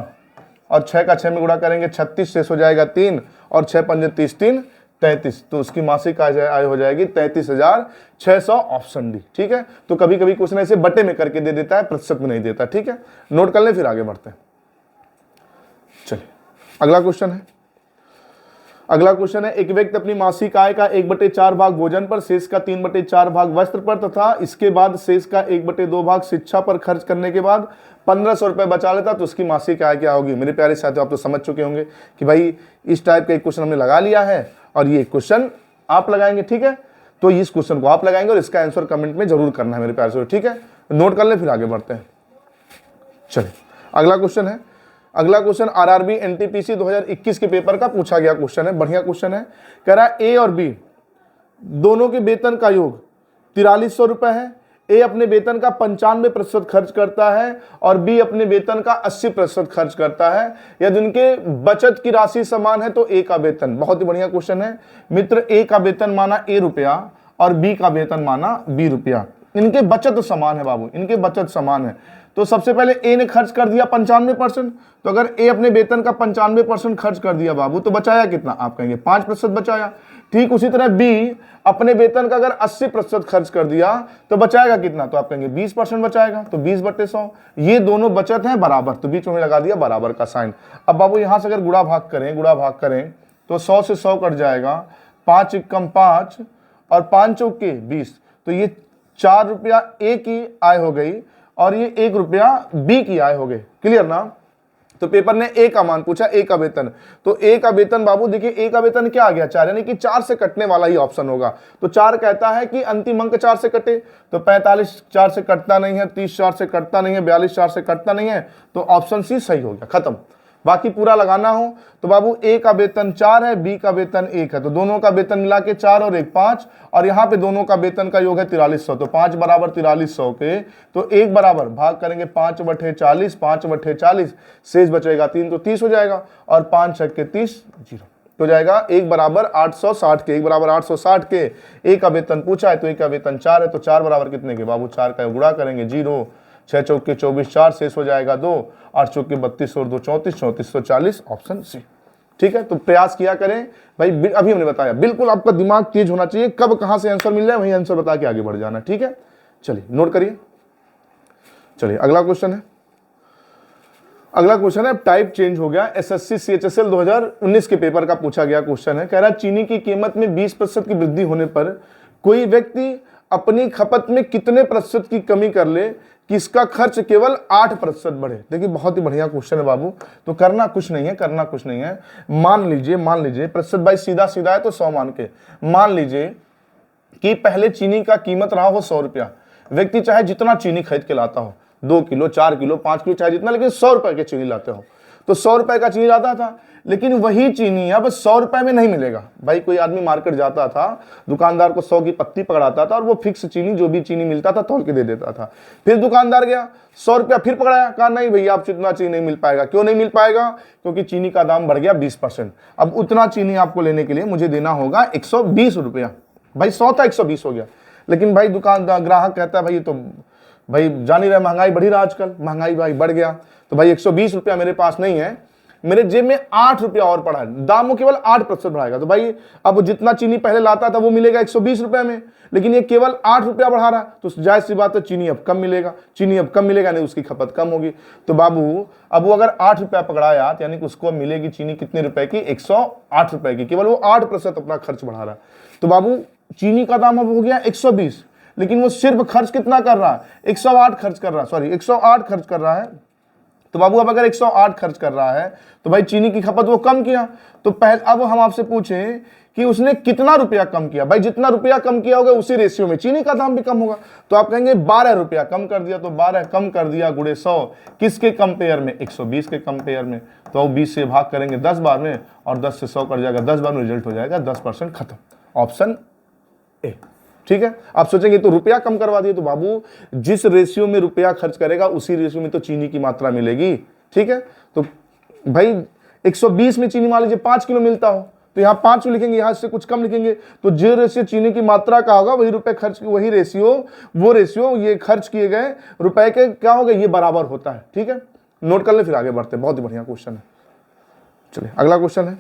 और 6 का 6 में गुणा करेंगे 36, शेष हो जाएगा 3, और 6 पंजे 30, 3 33, तो उसकी मासिक आय हो जाएगी 33,600, ऑप्शन डी। ठीक है, तो कभी कभी क्वेश्चन ऐसे बटे में करके दे देता है, प्रतिशत में नहीं देता। ठीक है, नोट कर लें फिर आगे बढ़ते हैं। चलिए अगला क्वेश्चन है, एक व्यक्ति अपनी मासिक आय का 1/4 भाग भोजन पर, शेष का 3/4 भाग वस्त्र पर तथा इसके बाद शेष का 1/2 भाग शिक्षा पर खर्च करने के बाद 1500 रुपए बचा लेता, तो उसकी मासिक आय क्या होगी। मेरे प्यारे साथियों, आप तो समझ चुके होंगे कि भाई इस टाइप का एक क्वेश्चन हमने लगा लिया है और ये क्वेश्चन आप लगाएंगे। ठीक है, तो इस क्वेश्चन को आप लगाएंगे और इसका आंसर कमेंट में जरूर करना है मेरे प्यारे साथियों। ठीक है, नोट कर ले फिर आगे बढ़ते हैं। चलिए अगला क्वेश्चन आरआरबी एनटीपीसी 2021 के पेपर का पूछा गया क्वेश्चन है, बढ़िया क्वेश्चन है। कह रहा है ए और बी दोनों के वेतन का योग 4300 रुपए है। ए अपने वेतन का 95% खर्च करता है और बी अपने वेतन का 80% खर्च करता है। यदि उनके बचत की राशि समान है तो ए का वेतन, बहुत ही बढ़िया क्वेश्चन है मित्र, ए का वेतन माना ए रुपया और बी का वेतन माना बी रुपया। इनके बचत समान है बाबू, इनके बचत समान है। तो सबसे पहले ए ने खर्च कर दिया 95%, तो अगर ए अपने वेतन का 95% खर्च कर दिया बाबू तो बचाया कितना, आप कहेंगे 5% बचाया। ठीक उसी तरह बी अपने वेतन का अगर 80% खर्च कर दिया तो बचाएगा कितना, तो आप कहेंगे 20% बचाएगा, तो 20/100। ये दोनों बचत हैं बराबर, तो बीच में लगा दिया बराबर का साइन। अब बाबू यहां से अगर गुणा भाग करें तो 100 से 100 कट जाएगा, 5 एकम 5 और 5 चौके 20, तो ये 4 रुपया ए की आय हो गई और ये 1 रुपया बी की आय हो गई। क्लियर ना। तो पेपर ने ए का मान पूछा, ए का वेतन, तो ए का वेतन बाबू देखिए, ए का वेतन क्या आ गया 4, यानी कि 4 से कटने वाला ही ऑप्शन होगा। तो 4 कहता है कि अंतिम अंक 4 से कटे, तो 45 4 से कटता नहीं है, 30 4 से कटता नहीं है, 42 4 से कटता नहीं है, तो ऑप्शन सी सही हो गया, खत्म। बाकी पूरा लगाना हो तो बाबू ए का वेतन 4 है, बी का वेतन 1 है, तो दोनों का वेतन मिला के 4 और 1 5, और यहाँ पे दोनों का वेतन का योग है 4300, तो 5 बराबर 4300 के, तो 1 बराबर भाग करेंगे 5/40, 5/40, शेष बचेगा 3, तो 30 हो जाएगा, और 5 छक्के 30, 0 हो जाएगा। 1 बराबर 860 के, 1 बराबर 860 के। ए का वेतन पूछा है तो ए का वेतन 4 है, तो 4 बराबर कितने के बाबू, 4 का गुणा करेंगे 0, 6 चौके 24, 4 शेष हो जाएगा 2, 8 चौके 32 और 2 34, 3440, ऑप्शन सी। ठीक है, तो प्रयास किया करें भाई, अभी हमने बताया बिल्कुल आपका दिमाग तेज होना चाहिए, कब कहां से आंसर मिल जाए वही आंसर बता के आगे बढ़ जाना। ठीक है, चलिए नोट करिए। चलिए अगला क्वेश्चन है, टाइप चेंज हो गया, एसएससी सीएचएसएल 2019 के पेपर का पूछा गया क्वेश्चन है। कह रहा है चीनी की कीमत में 20% की वृद्धि होने पर कोई व्यक्ति अपनी खपत में कितने प्रतिशत की कमी कर ले कि इसका खर्च केवल 8% बढ़े। देखिए बहुत ही बढ़िया क्वेश्चन है बाबू, तो करना कुछ नहीं है, मान लीजिए प्रतिशत भाई सीधा है तो 100 मान के मान लीजिए कि पहले चीनी का कीमत रहा हो 100 रुपया, व्यक्ति चाहे जितना चीनी खरीद के लाता हो, 2 किलो 4 किलो 5 किलो चाहे जितना, लेकिन 100 रुपए की चीनी लाते हो, तो 100 रुपए का चीनी आता था, लेकिन वही चीनी अब 100 रुपए में नहीं मिलेगा। भाई कोई आदमी मार्केट जाता था, दुकानदार को 100 की पत्ती पकड़ाता था और वो फिक्स चीनी जो भी चीनी मिलता था तौल के दे देता था। फिर दुकानदार गया 100 रुपया फिर पकड़ाया, कहा नहीं भैया आपसे इतना चीनी नहीं मिल पाएगा। क्यों नहीं मिल पाएगा? क्योंकि चीनी का दाम बढ़ गया 20%। अब उतना चीनी आपको लेने के लिए मुझे देना होगा 120 रुपया। भाई 100 था 120 हो गया। लेकिन भाई दुकानदार ग्राहक कहता है भाई तो भाई जान ही रहे महंगाई बढ़ी रहा आजकल, महंगाई भाई बढ़ गया, तो भाई 120 रुपया मेरे पास नहीं है, मेरे जेब में 8 रुपया और पड़ा है, दाम वो केवल 8% बढ़ाएगा। तो भाई अब जितना चीनी पहले लाता था वो मिलेगा 120 रुपये में, लेकिन ये केवल 8 रुपया बढ़ा रहा है, तो जायज सी बात है चीनी अब कम मिलेगा, चीनी अब कम मिलेगा नहीं उसकी खपत कम होगी। तो बाबू अब वो अगर 8 रुपया पकड़ाया यानी कि उसको मिलेगी चीनी कितने रुपए की? 108 रुपए की, केवल वो 8% अपना खर्च बढ़ा रहा है। तो बाबू चीनी का दाम अब हो गया 120, लेकिन वो सिर्फ खर्च कितना कर रहा है? 108 खर्च कर रहा है, सॉरी 108 खर्च कर रहा है। तो बाबू अब अगर 108 खर्च कर रहा है तो भाई चीनी की खपत वो कम किया। तो पहले अब हम आपसे पूछें कि उसने कितना रुपया कम किया? भाई जितना रुपया कम किया होगा उसी रेशियो में चीनी का दाम भी कम होगा। तो आप कहेंगे 12 रुपया कम कर दिया, तो 12 कम कर दिया गुणे 100 किसके कंपेयर में? 120 के कंपेयर में। तो वो 20 से भाग करेंगे 10 बार में और 10 से 100 कट जाएगा, 10 बार में रिजल्ट हो जाएगा 10% खत्म। ऑप्शन ए, ठीक है। आप सोचेंगे तो रुपया कम करवा दिए, तो बाबू जिस रेशियो में रुपया खर्च करेगा उसी रेशियो में तो चीनी की मात्रा मिलेगी, ठीक है। तो भाई 120 में चीनी मान लीजिए 5 किलो मिलता हो, तो यहाँ 5 लिखेंगे, यहाँ से कुछ कम लिखेंगे, तो जो रेशियो चीनी की मात्रा का होगा वही रुपए खर्च, वही रेशियो, वो रेशियो ये खर्च किए गए रुपए के क्या होगा, ये बराबर होता है, ठीक है। नोट कर ले, फिर आगे बढ़ते हैं। बहुत ही बढ़िया क्वेश्चन है। चलिए अगला क्वेश्चन है,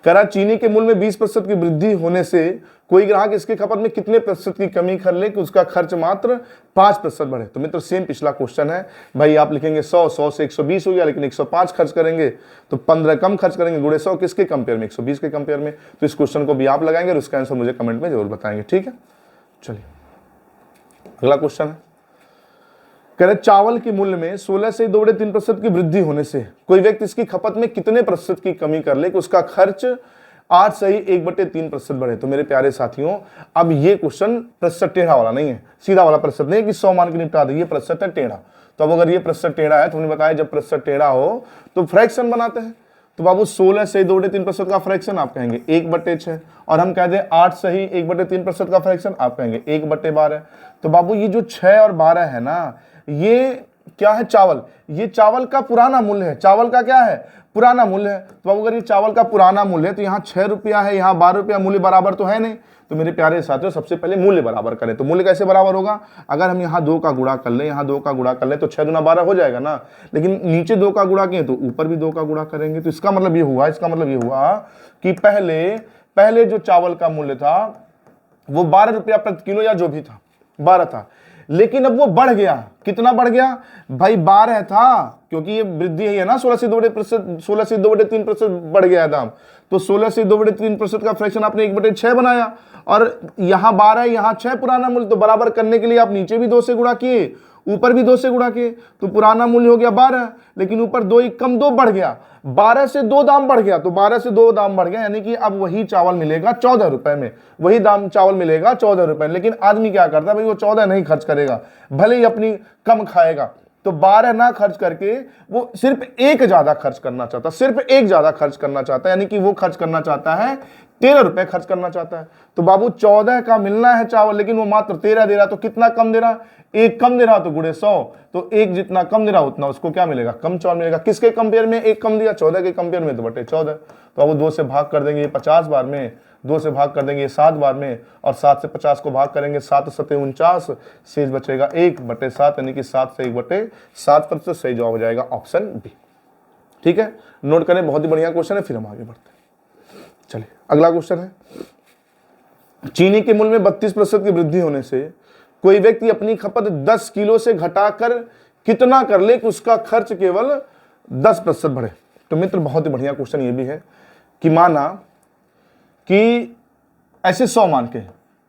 कह रहा चीनी के मूल्य में 20% की वृद्धि होने से कोई ग्राहक इसके खपत में कितने प्रतिशत की कमी कर ले कि उसका खर्च मात्र 5% बढ़े। तो मित्र सेम पिछला क्वेश्चन है। भाई आप लिखेंगे 100 से 120 हो गया, लेकिन 105 खर्च करेंगे तो 15 कम खर्च करेंगे, गुणे 100 किसके कंपेयर में? 120 के कंपेयर में। तो इस क्वेश्चन को भी आप लगाएंगे और उसका आंसर मुझे कमेंट में जरूर बताएंगे, ठीक है। चलिए अगला क्वेश्चन है, कह रहे चावल के मूल्य में 16 से 2.3% की वृद्धि होने से कोई व्यक्ति इसकी खपत में कितने प्रतिशत की कमी कर ले कि उसका खर्च 8 से ही 1/3% बढ़े। तो मेरे प्यारे साथियों अब ये क्वेश्चन प्रतिशत टेढ़ा वाला नहीं है, सीधा वाला प्रतिशत नहीं है कि 100 मान के निपटा दे, ये प्रतिशत है टेढ़ा। तो अब अगर ये प्रतिशत टेढ़ा है तो हमने बताया जब प्रतिशत टेढ़ा हो तो फ्रैक्शन बनाते हैं। तो बाबू 16 से 2.3% का फ्रैक्शन आप कहेंगे 1/6, और हम कह दें 8 से ही 1/3% का फ्रैक्शन आप कहेंगे 1/12। तो बाबू ये जो 6 और 12 है ना, ये क्या है? चावल। ये चावल का पुराना मूल्य है, चावल का क्या है? पुराना मूल्य है। तो अगर ये चावल का पुराना मूल्य है तो यहाँ 6 रुपया है, यहाँ 12 रुपया, मूल्य बराबर तो है नहीं। तो मेरे प्यारे साथियों सबसे पहले मूल्य बराबर करें। तो मूल्य कैसे बराबर होगा? अगर हम यहाँ 2 का गुणा कर लें, यहाँ 2 का गुणा कर लें तो 6 दूना 12 हो जाएगा ना, लेकिन नीचे 2 का गुणा किए तो ऊपर भी 2 का गुणा करेंगे। तो इसका मतलब ये हुआ कि पहले जो चावल का मूल्य था वो 12 रुपया प्रति किलो या जो भी था 12 था, लेकिन अब वो बढ़ गया। कितना बढ़ गया भाई? 12 था, क्योंकि ये वृद्धि है ना 16 से 2.3% बढ़ गया है दाम। तो 16 से 2.3% का फ्रैक्शन आपने 1/6 बनाया, और यहाँ 12 यहाँ 6 पुराना मूल्य, तो बराबर करने के लिए आप नीचे भी 2 से गुणा किए, ऊपर भी 2 से गुणा किए, तो पुराना मूल्य हो गया 12, लेकिन ऊपर 2 ही कम 2 बढ़ गया, 12 से 2 दाम बढ़ गया। तो 12 से 2 दाम बढ़ गया, यानी कि अब वही चावल मिलेगा 14 रुपए में, वही दाम चावल मिलेगा 14 रुपए। लेकिन आदमी क्या करता है भाई? वो 14 नहीं खर्च करेगा, भले ही अपनी कम खाएगा। तो 12 ना खर्च करके वो सिर्फ एक ज्यादा खर्च करना चाहता, सिर्फ एक ज्यादा खर्च करना चाहता है, यानी कि वो खर्च करना चाहता है 13 रुपए खर्च करना चाहता है। तो बाबू 14 का मिलना है चावल, लेकिन वो मात्र 13 दे रहा। तो कितना कम दे रहा? 1 कम दे रहा, तो गुणे 100। तो 1 जितना कम दे रहा उतना उसको क्या मिलेगा? कम चावल मिलेगा। किसके कंपेयर में 1 कम दिया? 14 के कंपेयर में, तो बटे 14। तो अब 2 से भाग कर देंगे 50 बार में, 2 से भाग कर देंगे 7 बार में, और 7 से 50 को भाग करेंगे 7 7 49, शेष बचेगा 1/7, यानी कि 7 से 1/7%। सही जवाब हो जाएगा ऑप्शन बी, ठीक है। नोट करें, बहुत ही बढ़िया क्वेश्चन है। फिर हम आगे बढ़ते हैं। चलिए अगला क्वेश्चन है, चीनी के मूल्य में 32% की वृद्धि होने से कोई व्यक्ति अपनी खपत 10 किलो से घटाकर कितना कर ले कि उसका खर्च केवल 10% बढ़े। तो मित्र बहुत ही बढ़िया क्वेश्चन ये भी है कि माना कि ऐसे 100 मान के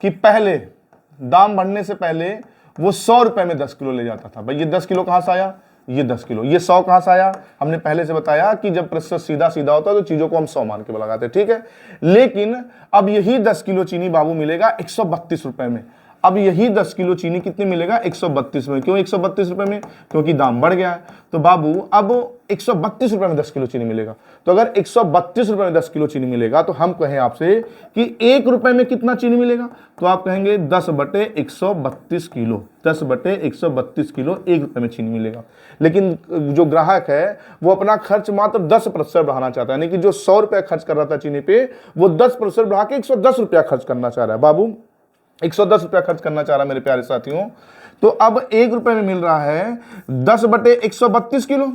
कि पहले दाम बढ़ने से पहले वो 100 रुपए में 10 किलो ले जाता था। भाई ये 10 किलो कहां से आया? ये 10 किलो। ये 100 कहां से आया? हमने पहले से बताया कि जब प्रतिशत सीधा सीधा होता है तो चीजों को हम 100 मान के लगाते हैं, ठीक है। लेकिन अब यही 10 किलो चीनी बाबू मिलेगा 132 रुपए में। अब यही 10 किलो चीनी कितने मिलेगा, 132 में। क्यों 132 रुपए में, क्योंकि दाम बढ़ गया है। तो बाबू अब 132 रुपए में 10 किलो चीनी मिलेगा। तो अगर 132 रुपए में 10 किलो चीनी मिलेगा तो हम कहें आपसे कि 1 रुपए में कितना चीनी मिलेगा, तो आप कहेंगे 10/132 किलो, 10/132 किलो 1 रुपए में चीनी मिलेगा। लेकिन जो ग्राहक है वो अपना खर्च मात्र 10% बढ़ाना चाहता है, यानी कि जो 100 रुपया खर्च कर रहा था चीनी पे वो 10% बढ़ा के 110 रुपया खर्च करना चाह रहा है। बाबू 110 रुपया खर्च करना चाह रहा है मेरे प्यारे साथियों। तो अब 1 रुपए में मिल रहा है 10/132 किलो,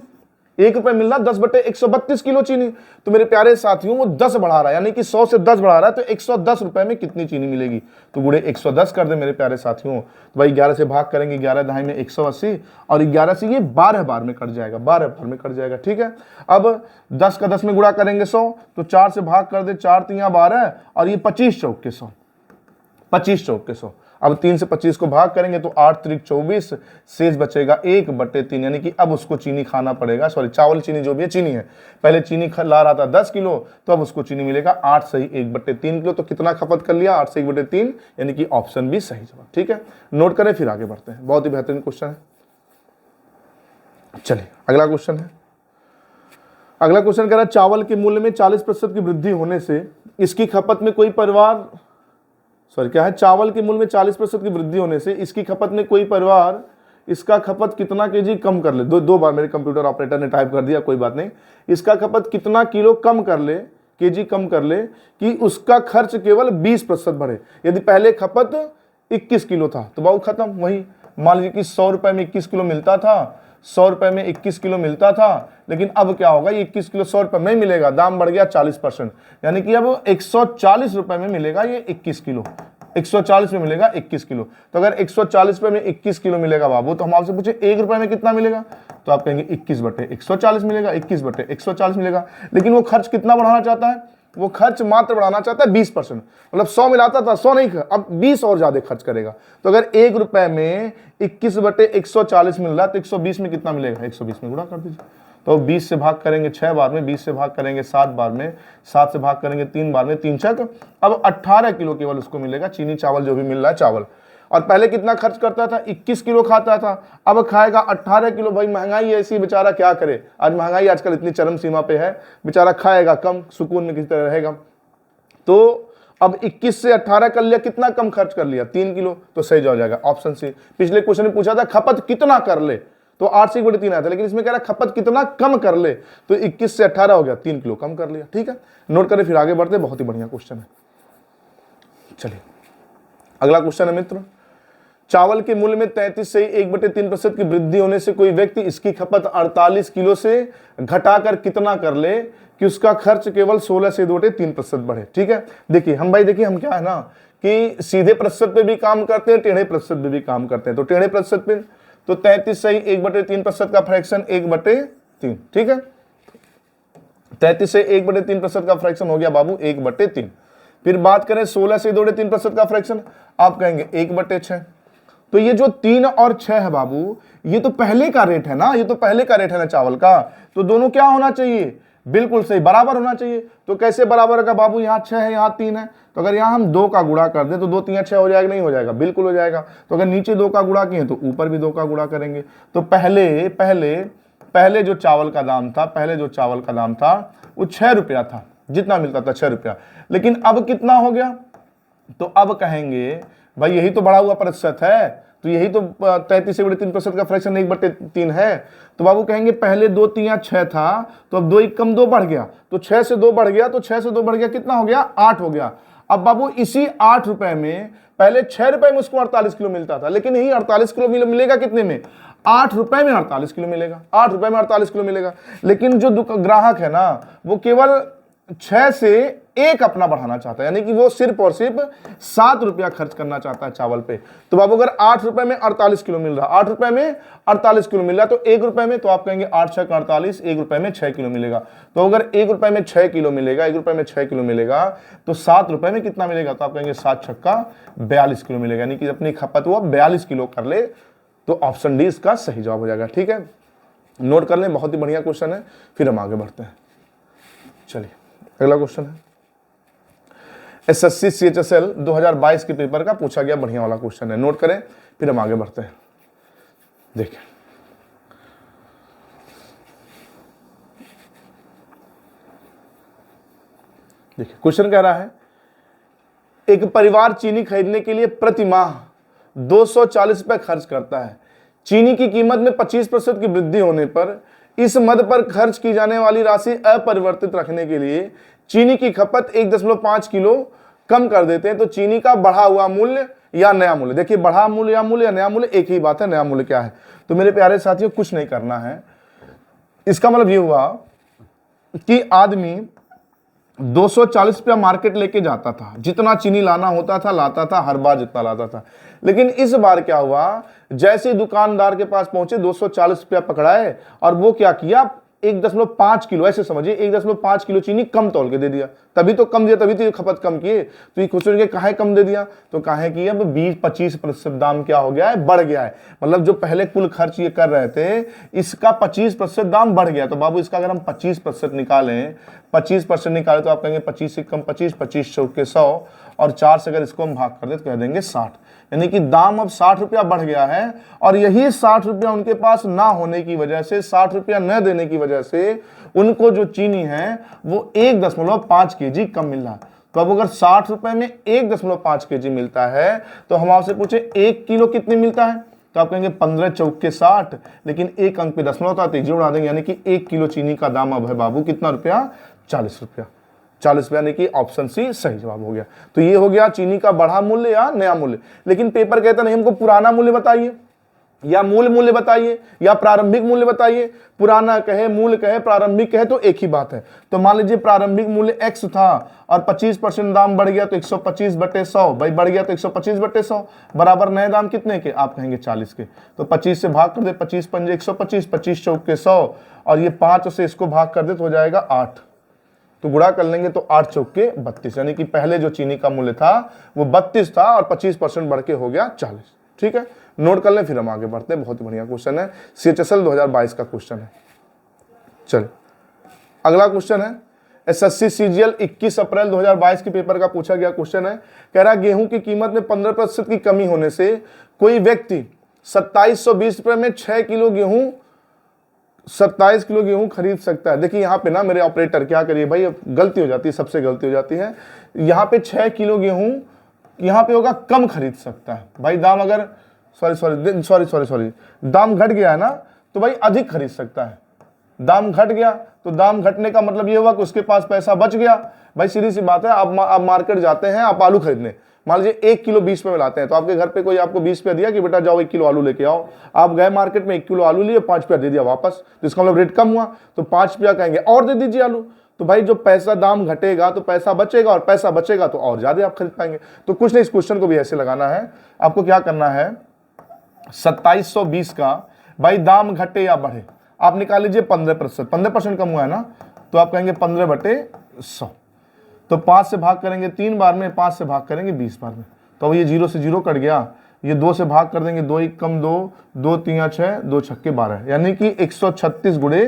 1 रुपए मिल रहा 10/132 किलो चीनी। तो मेरे प्यारे साथियों वो 10 बढ़ा रहा है, यानी कि 100 से 10 बढ़ा रहा है, तो 110 रुपए में कितनी चीनी मिलेगी, तो गुणे 110 कर दे मेरे प्यारे साथियों। तो भाई 11 से भाग करेंगे, 11 दहाई में 180 और 11 से ये 12 बार में कट जाएगा, 12 बार में कट जाएगा। ठीक है, अब 10 का 10 में गुणा करेंगे 100, तो 4 से भाग कर दे, 4 तिया 12 और ये 25 चौक के 100, 25 चौक के 100। अब 3 से 25 को भाग करेंगे तो 8 त्रिक 24, शेष बचेगा 1/3, यानी कि अब उसको चीनी खाना पड़ेगा, सॉरी चावल चीनी जो भी है चीनी है, पहले चीनी ला रहा था 10 किलो, तो अब उसको चीनी मिलेगा 8 सही 1/3 किलो। तो कितना खपत कर लिया, 8 से 1/3, यानी कि ऑप्शन भी सही जवाब। ठीक है, नोट करें फिर आगे बढ़ते हैं, बहुत ही बेहतरीन क्वेश्चन है। चलिए अगला क्वेश्चन है। अगला क्वेश्चन कह रहा है चावल के मूल्य में 40% की वृद्धि होने से इसकी खपत में कोई परिवार, सॉरी क्या है, चावल के मूल्य में 40% की वृद्धि होने से इसकी खपत में कोई परिवार इसका खपत कितना केजी कम कर ले। दो बार मेरे कंप्यूटर ऑपरेटर ने टाइप कर दिया, कोई बात नहीं। इसका खपत कितना किलो कम कर ले, केजी कम कर ले कि उसका खर्च केवल 20% बढ़े। यदि पहले खपत 21 किलो था तो बाबू खत्म, वही मान लीजिए कि 100 रुपए में 21 किलो मिलता था, 100 रुपए में 21 किलो मिलता था, लेकिन अब क्या होगा, ये 21 किलो 100 रुपए में मिलेगा, दाम बढ़ गया 40%, यानी कि अब 140 रुपए में मिलेगा ये 21 किलो, 140 में मिलेगा 21 किलो। तो अगर 140 रुपए में 21 किलो मिलेगा बाबू, तो हम आपसे पूछे 1 रुपए में कितना मिलेगा, तो आप कहेंगे 21/140 मिलेगा, 21/140 मिलेगा। लेकिन वो खर्च कितना बढ़ाना चाहता है, वो खर्च मात्र बढ़ाना चाहता है 20%, मतलब 100 मिलाता था 100 नहीं, अब 20 और ज्यादा खर्च करेगा। तो अगर 1 रुपए में 21/140 मिल रहा है तो 120 में कितना मिलेगा, 120 में गुणा कर दीजिए। तो 20 से भाग करेंगे 6 बार में, 20 से भाग करेंगे 7 बार में, 7 से भाग करेंगे 3 बार में, 3 छक अब 18 किलो केवल उसको मिलेगा चीनी चावल जो भी मिल रहा है चावल। और पहले कितना खर्च करता था, 21 किलो खाता था, अब खाएगा 18 किलो। भाई महंगाई ऐसी, बेचारा क्या करे, आज महंगाई आजकल इतनी चरम सीमा पे है, बेचारा खाएगा कम, सुकून में किसी तरह रहेगा। तो अब 21 से 18 कर लिया, कितना कम खर्च कर लिया, 3 किलो, तो सही हो जाएगा ऑप्शन सी। पिछले क्वेश्चन में पूछा था खपत कितना कर ले, तो 8 से 1/3 आया था, लेकिन इसमें कह रहा है खपत कितना कम कर ले, तो 21 से 18 हो गया, 3 किलो कम कर लिया। ठीक है, नोट करें फिर आगे बढ़ते, बहुत ही बढ़िया क्वेश्चन है। चलिए अगला क्वेश्चन है मित्र, चावल के मूल्य में 33 से 1/3% की वृद्धि होने से कोई व्यक्ति इसकी खपत 48 किलो से घटाकर कितना कर ले कि उसका खर्च केवल 16 से 2/3% बढ़े। ठीक है, देखिए हम हम क्या है ना कि सीधे प्रतिशत पे भी काम करते हैं, टेढ़े प्रतिशत पे भी काम करते हैं। तो टेढ़े प्रतिशत पे तो 33 सही 1/3% का फ्रैक्शन 1/3। ठीक है, 33 से 1/3% का फ्रैक्शन हो गया बाबू 1/3। फिर बात करें 16 से 2/3% का फ्रैक्शन, आप कहेंगे 1/6। तो ये जो 3 और 6 है बाबू, ये तो पहले का रेट है ना, ये तो पहले का रेट है ना चावल का, तो दोनों क्या होना चाहिए, बिल्कुल सही बराबर होना चाहिए। तो कैसे बराबर होगा बाबू, यहाँ 6 है यहाँ 3 है, तो अगर यहाँ हम 2 का गुणा कर दें तो 2 3 6 हो जाएगा, नहीं हो जाएगा, बिल्कुल हो जाएगा। तो अगर नीचे 2 का गुणा किए तो ऊपर भी 2 का गुणा करेंगे। तो पहले जो चावल का दाम था, पहले जो चावल का दाम था वो 6 रुपया था, जितना मिलता था 6 रुपया, लेकिन अब कितना हो गया, तो अब कहेंगे भाई यही तो बढ़ा हुआ प्रतिशत है, तो यही तो 33 से 3% का फ्रैक्शन 1/3 है। तो बाबू कहेंगे पहले 2 3 6 था, तो अब 2 1 कम 2 बढ़ गया, तो 6 से 2 बढ़ गया, तो 6 से 2 बढ़ गया कितना हो गया, 8 हो गया। अब बाबू इसी 8 रुपए में, पहले 6 रुपए में उसको 48 किलो मिलता था, लेकिन यही 48 किलो मिलेगा कितने में, 8 रुपए में 48 किलो मिलेगा, 8 रुपए में 48 किलो मिलेगा। लेकिन जो ग्राहक है ना वो केवल 6 से 1 अपना बढ़ाना चाहता है, यानी कि वो सिर्फ और सिर्फ 7 रुपया खर्च करना चाहता है चावल पे। तो बाबू अगर 8 रुपए में 48 किलो मिल रहा, 8 रुपए में 48 किलो मिल रहा, तो 1 रुपए में, तो आप कहेंगे 8 6 48, 1 रुपए में 6 किलो मिलेगा। तो अगर 1 रुपए में 6 किलो मिलेगा, 1 रुपए में 6 किलो मिलेगा, तो 7 रुपए में कितना मिलेगा, तो आप कहेंगे 7 छक्का 42 किलो मिलेगा, यानी कि अपनी खपत वो 42 किलो कर ले। तो ऑप्शन डी इसका सही जवाब हो जाएगा। ठीक है, नोट कर लें, बहुत ही बढ़िया क्वेश्चन है। फिर हम आगे बढ़ते हैं। चलिए अगला क्वेश्चन है, एसएससी सीएचएसएल 2022 के पेपर का पूछा गया बढ़िया वाला क्वेश्चन है, नोट करें फिर हम आगे बढ़ते हैं। देखिए क्वेश्चन कह रहा है, एक परिवार चीनी खरीदने के लिए प्रति माह 240 रुपए खर्च करता है। चीनी की कीमत में 25% की वृद्धि होने पर इस मद पर खर्च की जाने वाली राशि अपरिवर्तित रखने के लिए चीनी की खपत 1.5 किलो कम कर देते हैं, तो चीनी का बढ़ा हुआ मूल्य या नया मूल्य, देखिए बढ़ा मूल्य या नया मूल्य एक ही बात है, नया मूल्य क्या है। तो मेरे प्यारे साथियों कुछ नहीं करना है, इसका मतलब ये हुआ कि आदमी 240 रुपया मार्केट लेके जाता था, जितना चीनी लाना होता था लाता था, हर बार जितना लाता था। लेकिन इस बार क्या हुआ, जैसे दुकानदार के पास पहुंचे 240 रुपया पकड़ाए और वो क्या किया 1.5 किलो, ऐसे समझिए 1.5 किलो चीनी कम तौल के दे दिया। तभी तो कम दिया, तभी तो ये खपत कम किए। तो ये क्वेश्चन के काहे कम दे दिया, तो काहे कि अब 20-25% दाम क्या हो गया है, बढ़ गया है। मतलब जो पहले कुल खर्च ये कर रहे थे इसका 25% दाम बढ़ गया। तो बाबू इसका अगर हम 25% निकालें, 25% निकाले तो आप कहेंगे 25 से कम 25, 25 चौके 100 और 4 से अगर इसको हम भाग कर दे तो कह देंगे 60, यानी कि दाम अब 60 रुपया बढ़ गया है। और यही 60 रुपया उनके पास ना होने की वजह से, 60 रुपया न देने की वजह से उनको जो चीनी है वो 1.5 kg कम मिल रहा है। तो अब अगर 60 रुपए में 1.5 kg मिलता है तो हम आपसे पूछे 1 किलो कितने मिलता है, तो आप कहेंगे 15 चौके 60, लेकिन एक अंक पे दशमलव था, तेजी उड़ा देंगे, यानी कि 1 किलो चीनी का दाम अब है बाबू कितना रुपया, 40 रुपया। 40 रुपया, यानी कि ऑप्शन सी सही जवाब हो गया। तो ये हो गया चीनी का बढ़ा मूल्य या नया मूल्य। लेकिन पेपर कहता नहीं हमको पुराना मूल्य बताइए या मूल मूल्य बताइए या प्रारंभिक मूल्य बताइए। पुराना कहे, मूल कहे, प्रारंभिक कहे तो एक ही बात है। तो मान लीजिए प्रारंभिक मूल्य x था और 25% दाम बढ़ गया तो 125/100, भाई बढ़ गया तो 125/100 बराबर नए दाम कितने के, आप कहेंगे 40 के। तो 25 से भाग कर दे, 25 पंजे 125, 25 चौके 100 और ये 5 से इसको भाग कर दे तो हो जाएगा 8। तो गुणा कर लेंगे तो 8 चौके 32, यानी कि पहले जो चीनी का मूल्य था वो 32 था और 25% बढ़ के हो गया 40। ठीक है, नोट कर लें फिर हम आगे बढ़ते हैं। बहुत ही बढ़िया क्वेश्चन है, सीएचएसएल 2022 का क्वेश्चन है। चल अगला क्वेश्चन है एसएससी सीजीएल 21 अप्रैल 2022 के पेपर का पूछा गया क्वेश्चन है। कह रहा गेहूं की कीमत में 15% की कमी होने से कोई व्यक्ति 2720 रुपए में 6 किलो गेहूं 27 किलो गेहूं खरीद सकता है। देखिए यहाँ पे ना मेरे ऑपरेटर क्या करिए भाई, गलती हो जाती है, सबसे गलती हो जाती है। यहाँ पे 6 किलो गेहूं यहाँ पे होगा कम खरीद सकता है भाई, दाम अगर सॉरी दाम घट गया है ना तो भाई अधिक खरीद सकता है। दाम घट गया तो दाम घटने का मतलब ये हुआ कि उसके पास पैसा बच गया। भाई सीधी सी बात है, आप मार्केट जाते हैं, आप आलू खरीदने, मान लीजिए 1 किलो 20 रुपए में लाते हैं, तो आपके घर पे कोई आपको 20 रुपया दिया कि बेटा जाओ 1 किलो आलू लेके आओ। आप गए मार्केट में 1 किलो आलू लिए, 5 रुपया दे दिया वापस, तो इसका मतलब रेट कम हुआ, तो 5 रुपया कहेंगे और दे दीजिए आलू। तो भाई जो पैसा दाम घटेगा तो पैसा बचेगा और पैसा बचेगा तो और ज्यादा आप खरीद पाएंगे। तो कुछ नहीं, इस क्वेश्चन को भी ऐसे लगाना है। आपको क्या करना है, 2720 का भाई दाम घटे या बढ़े आप निकाल लीजिए 15%, 15% कम हुआ है ना, तो आप कहेंगे 15/100। तो 5 से भाग करेंगे 3 बार में, 5 से भाग करेंगे 20 बार में, तो ये 0 से 0 कट गया। ये 2 से भाग कर देंगे, 2 1 कम 2, 2 3 6, 2 छक्के 12, यानी कि 136 गुणे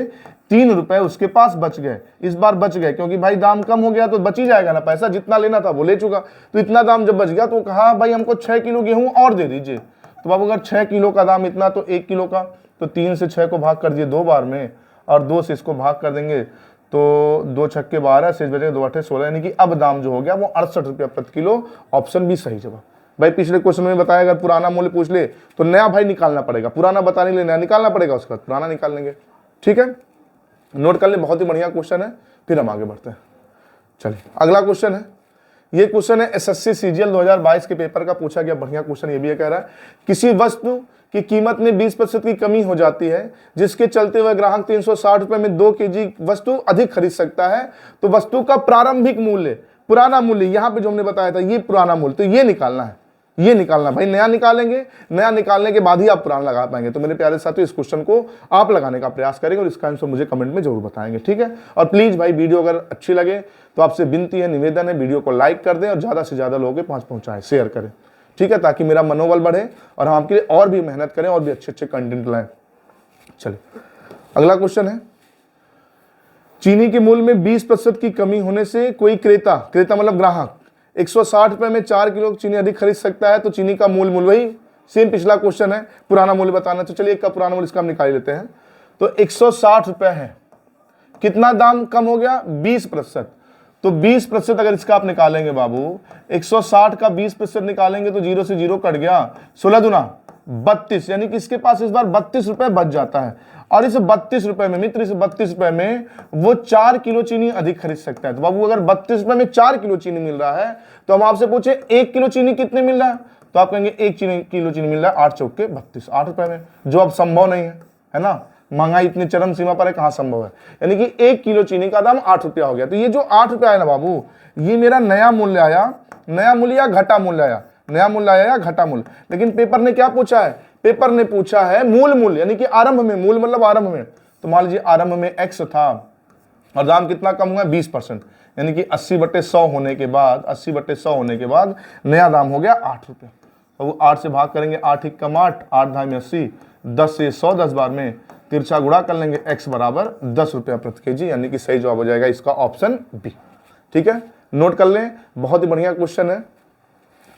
3 रुपए उसके पास बच गए। इस बार बच गए क्योंकि भाई दाम कम हो गया तो बच ही जाएगा ना पैसा, जितना लेना था वो ले चुका। तो इतना दाम जब बच गया तो कहा भाई हमको 6 किलो गेहूं और दे दीजिए। तो बाबू अगर 6 किलो का दाम इतना तो 1 किलो का, तो 3 से 6 को भाग कर दिए 2 बार में और 2 से इसको भाग कर देंगे तो 2 छक्के 12 से बचे 2 8 16, यानी कि अब दाम जो हो गया वो 68 रुपया प्रति किलो। ऑप्शन भी सही जवाब। भाई पिछले क्वेश्चन में बताया अगर पुराना मूल्य पूछ ले तो नया भाई निकालना पड़ेगा, पुराना बताने के लिए नया निकालना पड़ेगा, उसके बाद पुराना निकाल लेंगे। ठीक है, नोट कर ले, बहुत ही बढ़िया क्वेश्चन है। फिर हम आगे बढ़ते हैं। चलिए अगला क्वेश्चन है, ये क्वेश्चन है एसएससी सीजीएल 2022 के पेपर का पूछा गया बढ़िया क्वेश्चन। ये भी ये कह रहा है किसी वस्तु की कीमत में 20% की कमी हो जाती है जिसके चलते वह ग्राहक 360 रुपए में 2 kg वस्तु अधिक खरीद सकता है, तो वस्तु का प्रारंभिक मूल्य, पुराना मूल्य यहाँ पे जो हमने बताया था ये पुराना मूल्य, तो ये निकालना है, ये निकालना भाई। नया निकालेंगे, नया निकालने के बाद ही आप पुराना लगा पाएंगे। तो मेरे प्यारे साथियों इस क्वेश्चन को आप लगाने का प्रयास करेंगे और इसका आंसर मुझे कमेंट में जरूर बताएंगे। ठीक है, और प्लीज भाई वीडियो अगर अच्छी लगे तो आपसे विनती है, निवेदन है, वीडियो को लाइक कर दें और ज्यादा से ज्यादा लोगों के पास पहुंचाएं, शेयर करें। ठीक है, ताकि मेरा मनोबल बढ़े और हम आपके लिए और भी मेहनत करें और भी अच्छे अच्छे कंटेंट लाएं। चलिए अगला क्वेश्चन है, चीनी के मूल्य में 20% की कमी होने से कोई क्रेता मतलब ग्राहक 160 रुपए में 4 किलो चीनी अधिक खरीद सकता है, तो चीनी का मूल मूल्य, वही सेम पिछला क्वेश्चन है, पुराना मूल्य बताना। तो चलिए इसका पुराना मूल्य इसका हम निकाल लेते हैं। तो 160 रुपए है, कितना दाम कम हो गया? 20%। तो 20% अगर इसका आप निकालेंगे बाबू, 160 का 20% निकालेंगे तो 0 से 0 कट गया, 16 दूना 32, यानी कि इसके पास इस बार 32 रुपए बच जाता है। और इस 32 रुपए में मित्र, इस 32 रुपए में वो 4 किलो चीनी अधिक खरीद सकता है। तो बाबू अगर 32 रुपए में 4 किलो चीनी मिल रहा है, तो हम आपसे पूछे 1 किलो चीनी कितने मिल रहा है, तो आप कहेंगे 1 किलो चीनी मिल रहा है 8 चौके 32, 8 रुपए में, जो अब संभव नहीं है ना, महंगाई इतनी चरम सीमा पर है, कहां संभव है। यानी कि 1 किलो चीनी का दाम 8 रुपया हो गया। तो ये जो 8 रुपया आया ना बाबू, ये मेरा नया मूल्य आया, नया मूल्य या घटा मूल्य आया, नया मूल्य आया या घटा मूल्य। लेकिन पेपर ने क्या पूछा है? पेपर ने पूछा है मूल मूल्य, यानी कि आरंभ में, मूल मतलब आरंभ में। तो मान लीजिए आरंभ में x था और दाम कितना कम हुआ? 20%, यानी कि 80/100 होने के बाद, 80/100 होने के बाद नया दाम हो गया 8 रुपये। तो वो 8 से भाग करेंगे, 8 × 8, 8 × 80, 10 से 100, 10 बार में तिरछा गुणा कर लेंगे, x बराबर 10 रुपया प्रति केजी, यानी कि सही जवाब हो जाएगा इसका ऑप्शन बी। ठीक है, नोट कर लें, बहुत ही बढ़िया क्वेश्चन है।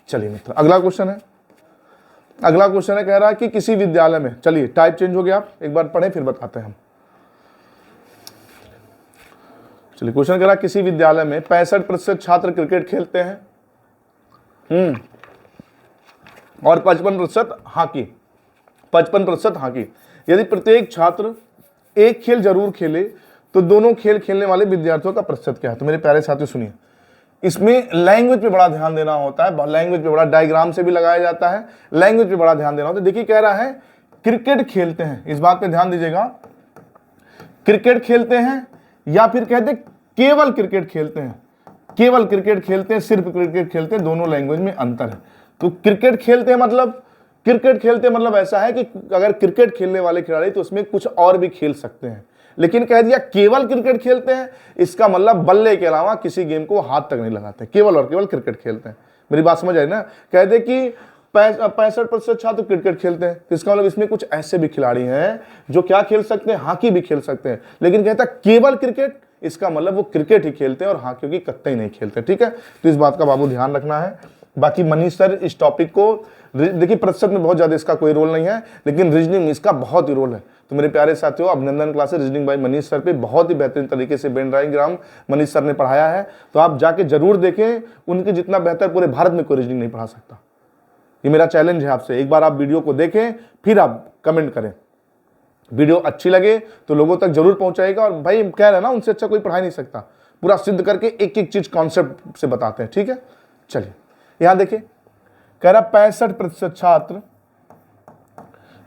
चलिए मित्र, अगला क्वेश्चन है। अगला क्वेश्चन है, कह रहा है कि किसी विद्यालय में, चलिए टाइप चेंज हो गया, आप एक बार पढ़ें फिर बताते हैं हम। चलिए क्वेश्चन कह रहा है किसी विद्यालय में 65% छात्र क्रिकेट खेलते हैं और 55% हॉकी, 55% हॉकी। यदि प्रत्येक छात्र एक खेल जरूर खेले तो दोनों खेल खेलने वाले विद्यार्थियों का प्रतिशत क्या है? तो मेरे प्यारे साथियों सुनिए, इसमें लैंग्वेज पे बड़ा ध्यान देना होता है, लैंग्वेज पे बड़ा डायग्राम से भी लगाया जाता है, लैंग्वेज पे बड़ा ध्यान देना होता है। देखिए कह रहा है क्रिकेट खेलते हैं, इस बात पे ध्यान दीजिएगा, क्रिकेट खेलते हैं या फिर कहते केवल क्रिकेट खेलते हैं, केवल क्रिकेट खेलते हैं, सिर्फ क्रिकेट खेलते हैं, दोनों लैंग्वेज में अंतर है। तो क्रिकेट खेलते हैं मतलब, क्रिकेट खेलते मतलब ऐसा है कि अगर क्रिकेट खेलने वाले खिलाड़ी तो उसमें कुछ और भी खेल सकते हैं, लेकिन कह दिया केवल क्रिकेट खेलते हैं, इसका मतलब बल्ले के अलावा किसी गेम को हाथ तक नहीं लगाते, केवल और केवल क्रिकेट खेलते हैं। मेरी बात समझ आई ना? कह दे कि 65% छात्र क्रिकेट खेलते हैं, तो इसका मतलब इसमें कुछ ऐसे भी खिलाड़ी हैं जो क्या खेल सकते हैं, हॉकी भी खेल सकते हैं, लेकिन कहता है केवल क्रिकेट, इसका मतलब वो क्रिकेट ही खेलते हैं और हॉकी की कत्ते ही नहीं खेलते। ठीक है, तो इस बात का बाबू ध्यान रखना है। बाकी मनीष सर इस टॉपिक को, देखिए प्रतिशत में बहुत ज्यादा इसका कोई रोल नहीं है, लेकिन रीजनिंग में इसका बहुत ही रोल है। तो मेरे प्यारे साथियों, अभिनंदन classes reasoning bye Manish sir पे बहुत ही बेहतरीन तरीके से बेन डायग्राम मनीष सर ने पढ़ाया है, तो आप जाके जरूर देखें, उनके जितना बेहतर पूरे भारत में कोई रीजनिंग नहीं पढ़ा सकता। ये मेरा चैलेंज है आपसे, एक बार आप वीडियो को देखें फिर आप कमेंट करें, वीडियो अच्छी लगे तो लोगों तक जरूर पहुंचाएगा। और भाई कह रहे ना, उनसे अच्छा कोई पढ़ा नहीं सकता, पूरा सिद्ध करके एक एक चीज कॉन्सेप्ट से बताते हैं। ठीक है, चलिए यहां देखिए, कह रहा 65% छात्र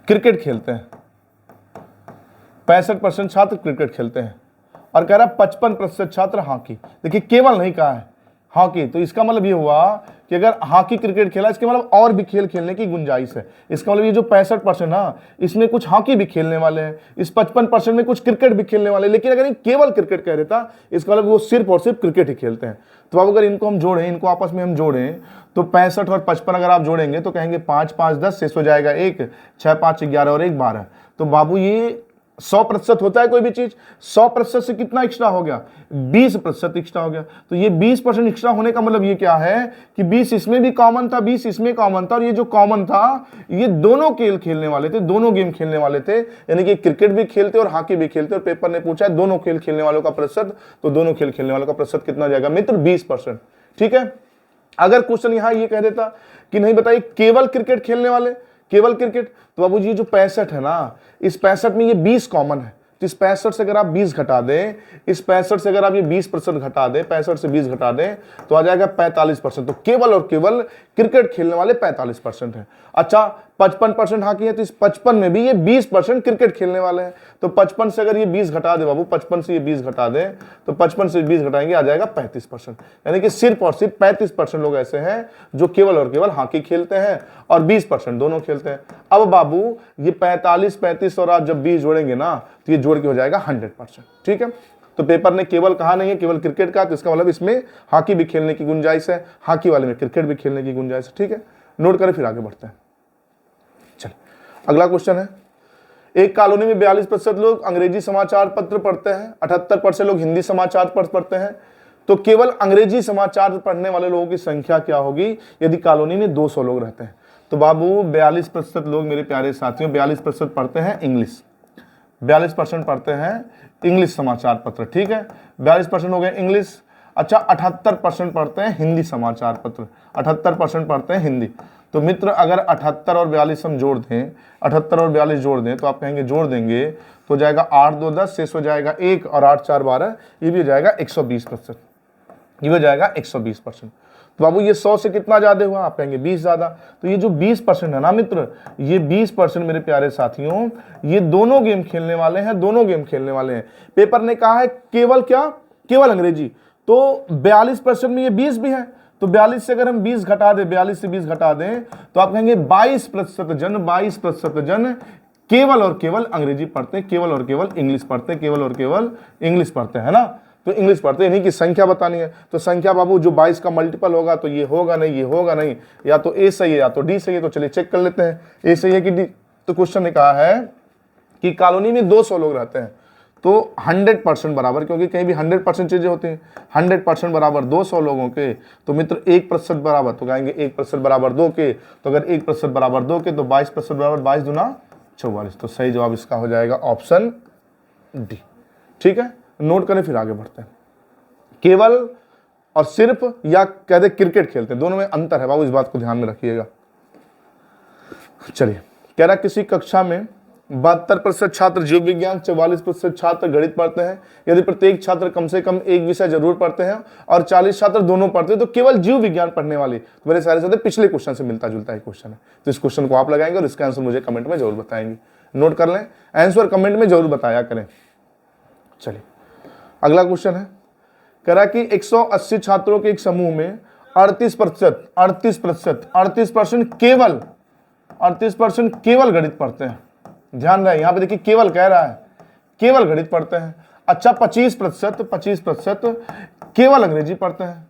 क्रिकेट खेलते हैं, 65% छात्र क्रिकेट खेलते हैं, और कह रहा 55% छात्र हॉकी। देखिए केवल नहीं कहा है हॉकी, तो इसका मतलब ये हुआ कि अगर हॉकी क्रिकेट खेला, इसके मतलब और भी खेल खेलने की गुंजाइश है। इसका मतलब ये जो 65% ना, इसमें कुछ हॉकी भी खेलने वाले हैं, इस 55% में कुछ क्रिकेट भी खेलने वाले हैं। लेकिन अगर ये केवल क्रिकेट कह देता, इसका मतलब वो सिर्फ और सिर्फ क्रिकेट ही खेलते हैं। तो अब अगर इनको हम जोड़ें, इनको आपस में हम जोड़ें, तो 65 और 55 अगर आप जोड़ेंगे तो कहेंगे 5 5 10, शेष हो जाएगा 1, 6 5 11 और 1 12। तो बाबू ये 100% होता है कोई भी चीज, 100% से कितना एक्स्ट्रा हो गया? 20% एक्स्ट्रा हो गया। तो ये 20% एक्स्ट्रा होने का मतलब ये क्या है कि 20 इसमें भी कॉमन था, 20 इसमें कॉमन था, और ये जो कॉमन था ये दोनों खेल खेलने वाले थे, दोनों गेम खेलने वाले थे, यानी कि क्रिकेट भी खेलते और हॉकी भी खेलते। और पेपर ने पूछा है दोनों खेल खेलने वालों का प्रतिशत, तो दोनों खेल खेलने वालों का प्रतिशत कितना जाएगा मित्र? 20%। ठीक है, अगर क्वेश्चन यहां ये कह देता कि नहीं बताइए केवल क्रिकेट खेलने वाले, केवल क्रिकेट, तो बाबू जी जो 65 है ना, इस 65 में ये 20 कॉमन है, तो इस 65 से अगर आप 20 घटा दें, इस 65 से अगर आप ये 20% घटा दें, 65 से 20 घटा दें तो आ जाएगा 45%। तो केवल और केवल क्रिकेट खेलने वाले 45% है। अच्छा 55% हॉकी है, तो इस 55 में भी ये 20% क्रिकेट खेलने वाले हैं। तो 55 से अगर ये 20 घटा दे बाबू, 55 से ये 20 घटा दे, तो 55 से 20 घटाएंगे आ जाएगा 35%। यानी कि सिर्फ और सिर्फ 35% लोग ऐसे हैं जो केवल और केवल हॉकी खेलते हैं और 20% दोनों खेलते हैं। अब बाबू ये 45, 35 और आप जब 20 जोड़ेंगे ना, तो ये जोड़ के हो जाएगा 100%। ठीक है, तो पेपर ने केवल कहा नहीं है केवल क्रिकेट का, तो इसका मतलब इसमें हॉकी भी खेलने की गुंजाइश है, हॉकी वाले में क्रिकेट भी खेलने की गुंजाइश है। ठीक है, नोट करें फिर आगे बढ़ते हैं। चल अगला क्वेश्चन है, एक कॉलोनी में 42% लोग अंग्रेजी समाचार पत्र पढ़ते हैं, 78% लोग हिंदी समाचार पत्र पढ़ते हैं, तो केवल अंग्रेजी समाचार पढ़ने वाले लोगों की संख्या क्या होगी यदि कॉलोनी में 200 लोग रहते हैं? तो बाबू 42% लोग, मेरे प्यारे साथियों, 42% पढ़ते हैं इंग्लिश, 42% पढ़ते हैं इंग्लिश समाचार पत्र, ठीक है, 42% हो गए इंग्लिश। अच्छा, 78% पढ़ते हैं हिंदी समाचार पत्र, 78% पढ़ते हैं हिंदी। तो मित्र अगर 78 और 42 हम जोड़ दें, 78 और 42 जोड़ दें, तो आप कहेंगे जोड़ देंगे तो जाएगा 8 2 10, शेष हो जाएगा 1 और 8 4 12, ये भी हो जाएगा 120%, ये हो जाएगा 120%। तो बाबू ये 100 से कितना ज्यादा हुआ? आप कहेंगे 20 ज्यादा। तो ये जो 20% है ना मित्र, ये 20% मेरे प्यारे साथियों, ये दोनों गेम खेलने वाले हैं, दोनों गेम खेलने वाले हैं। पेपर ने कहा है केवल क्या? केवल अंग्रेजी। तो 42% में ये 20 भी है, तो 42 से अगर हम 20 घटा दें, 42 से 20 घटा दें, तो आप कहेंगे 22% जन, 22% जन केवल और केवल अंग्रेजी पढ़ते हैं, केवल और केवल इंग्लिश पढ़ते हैं, केवल और केवल इंग्लिश पढ़ते हैं, है ना। तो इंग्लिश पढ़ते हैं, इन्हीं की संख्या बतानी है। तो संख्या बाबू जो 22 का मल्टीपल होगा तो ये होगा नहीं, ये होगा नहीं, या तो ए सही है या तो डी सही है। तो चलिए चेक कर लेते हैं ए सही है कि डी। तो क्वेश्चन ने कहा है कि कॉलोनी में 200 लोग रहते हैं, तो 100% बराबर, क्योंकि कहीं भी 100% चीजें होती हैं, 100% बराबर 200 लोगों के, तो मित्र 1% बराबर, तो कहेंगे 1% बराबर 2 के, तो अगर 1% बराबर 2 के तो 22% बराबर 22 दूना 44। तो सही जवाब इसका हो जाएगा ऑप्शन डी, ठीक है। नोट करें, फिर आगे बढ़ते हैं। केवल और सिर्फ या कहते क्रिकेट खेलते हैं, दोनों में अंतर है बाबू, इस बात को ध्यान में रखिएगा। चलिए, कह रहा किसी कक्षा में 72% छात्र जीव विज्ञान, 44% छात्र गणित पढ़ते हैं। यदि प्रत्येक छात्र कम से कम एक विषय जरूर पढ़ते हैं और 40 छात्र दोनों पढ़ते हैं, तो केवल जीव विज्ञान पढ़ने वाले। तो मेरे सारे साथ पिछले क्वेश्चन से मिलता जुलता है क्वेश्चन है, तो इस क्वेश्चन को आप लगाएंगे और इसका आंसर मुझे कमेंट में जरूर बताएंगे। नोट कर लें, आंसर कमेंट में जरूर बताया करें। चलिए, अगला क्वेश्चन है, कह रहा कि 180 छात्रों के एक समूह में 38% केवल गणित पढ़ते हैं। ध्यान रहे, यहां पे देखिए केवल कह रहा है, केवल गणित पढ़ते हैं। अच्छा, 25% केवल अंग्रेजी पढ़ते हैं,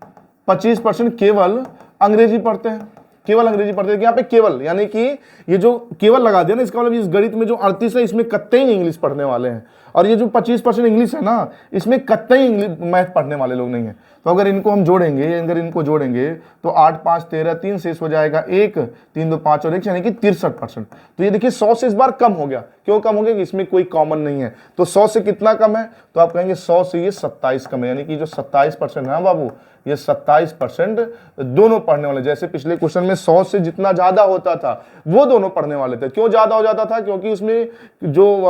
25% केवल अंग्रेजी पढ़ते हैं, केवल अंग्रेजी पढ़ते हैं। यहाँ पे केवल यानी कि ये जो केवल लगा दिया ना, इसका मतलब इस गणित में जो 38 है इसमें कतई इंग्लिश पढ़ने वाले हैं, और ये जो 25% इंग्लिश है ना, इसमें कतई इंग्लिश मैथ पढ़ने वाले लोग नहीं है। तो अगर इनको हम जोड़ेंगे, अगर इनको जोड़ेंगे तो 8 5 13 3 शेष हो जाएगा 1, 3 2 5 और 1, यानी कि 63%। तो ये देखिए 100 से इस बार कम हो गया। क्यों कम हो गया? कि इसमें कोई कॉमन नहीं है। तो 100 से कितना कम है? तो आप कहेंगे 100 से ये 27 कम है, यानी कि जो 27% है बाबू, ये 27% दोनों पढ़ने वाले। जैसे पिछले क्वेश्चन में 100 से जितना ज्यादा होता था वो दोनों पढ़ने वाले थे। क्यों ज्यादा हो जाता था? क्योंकि उसमें जो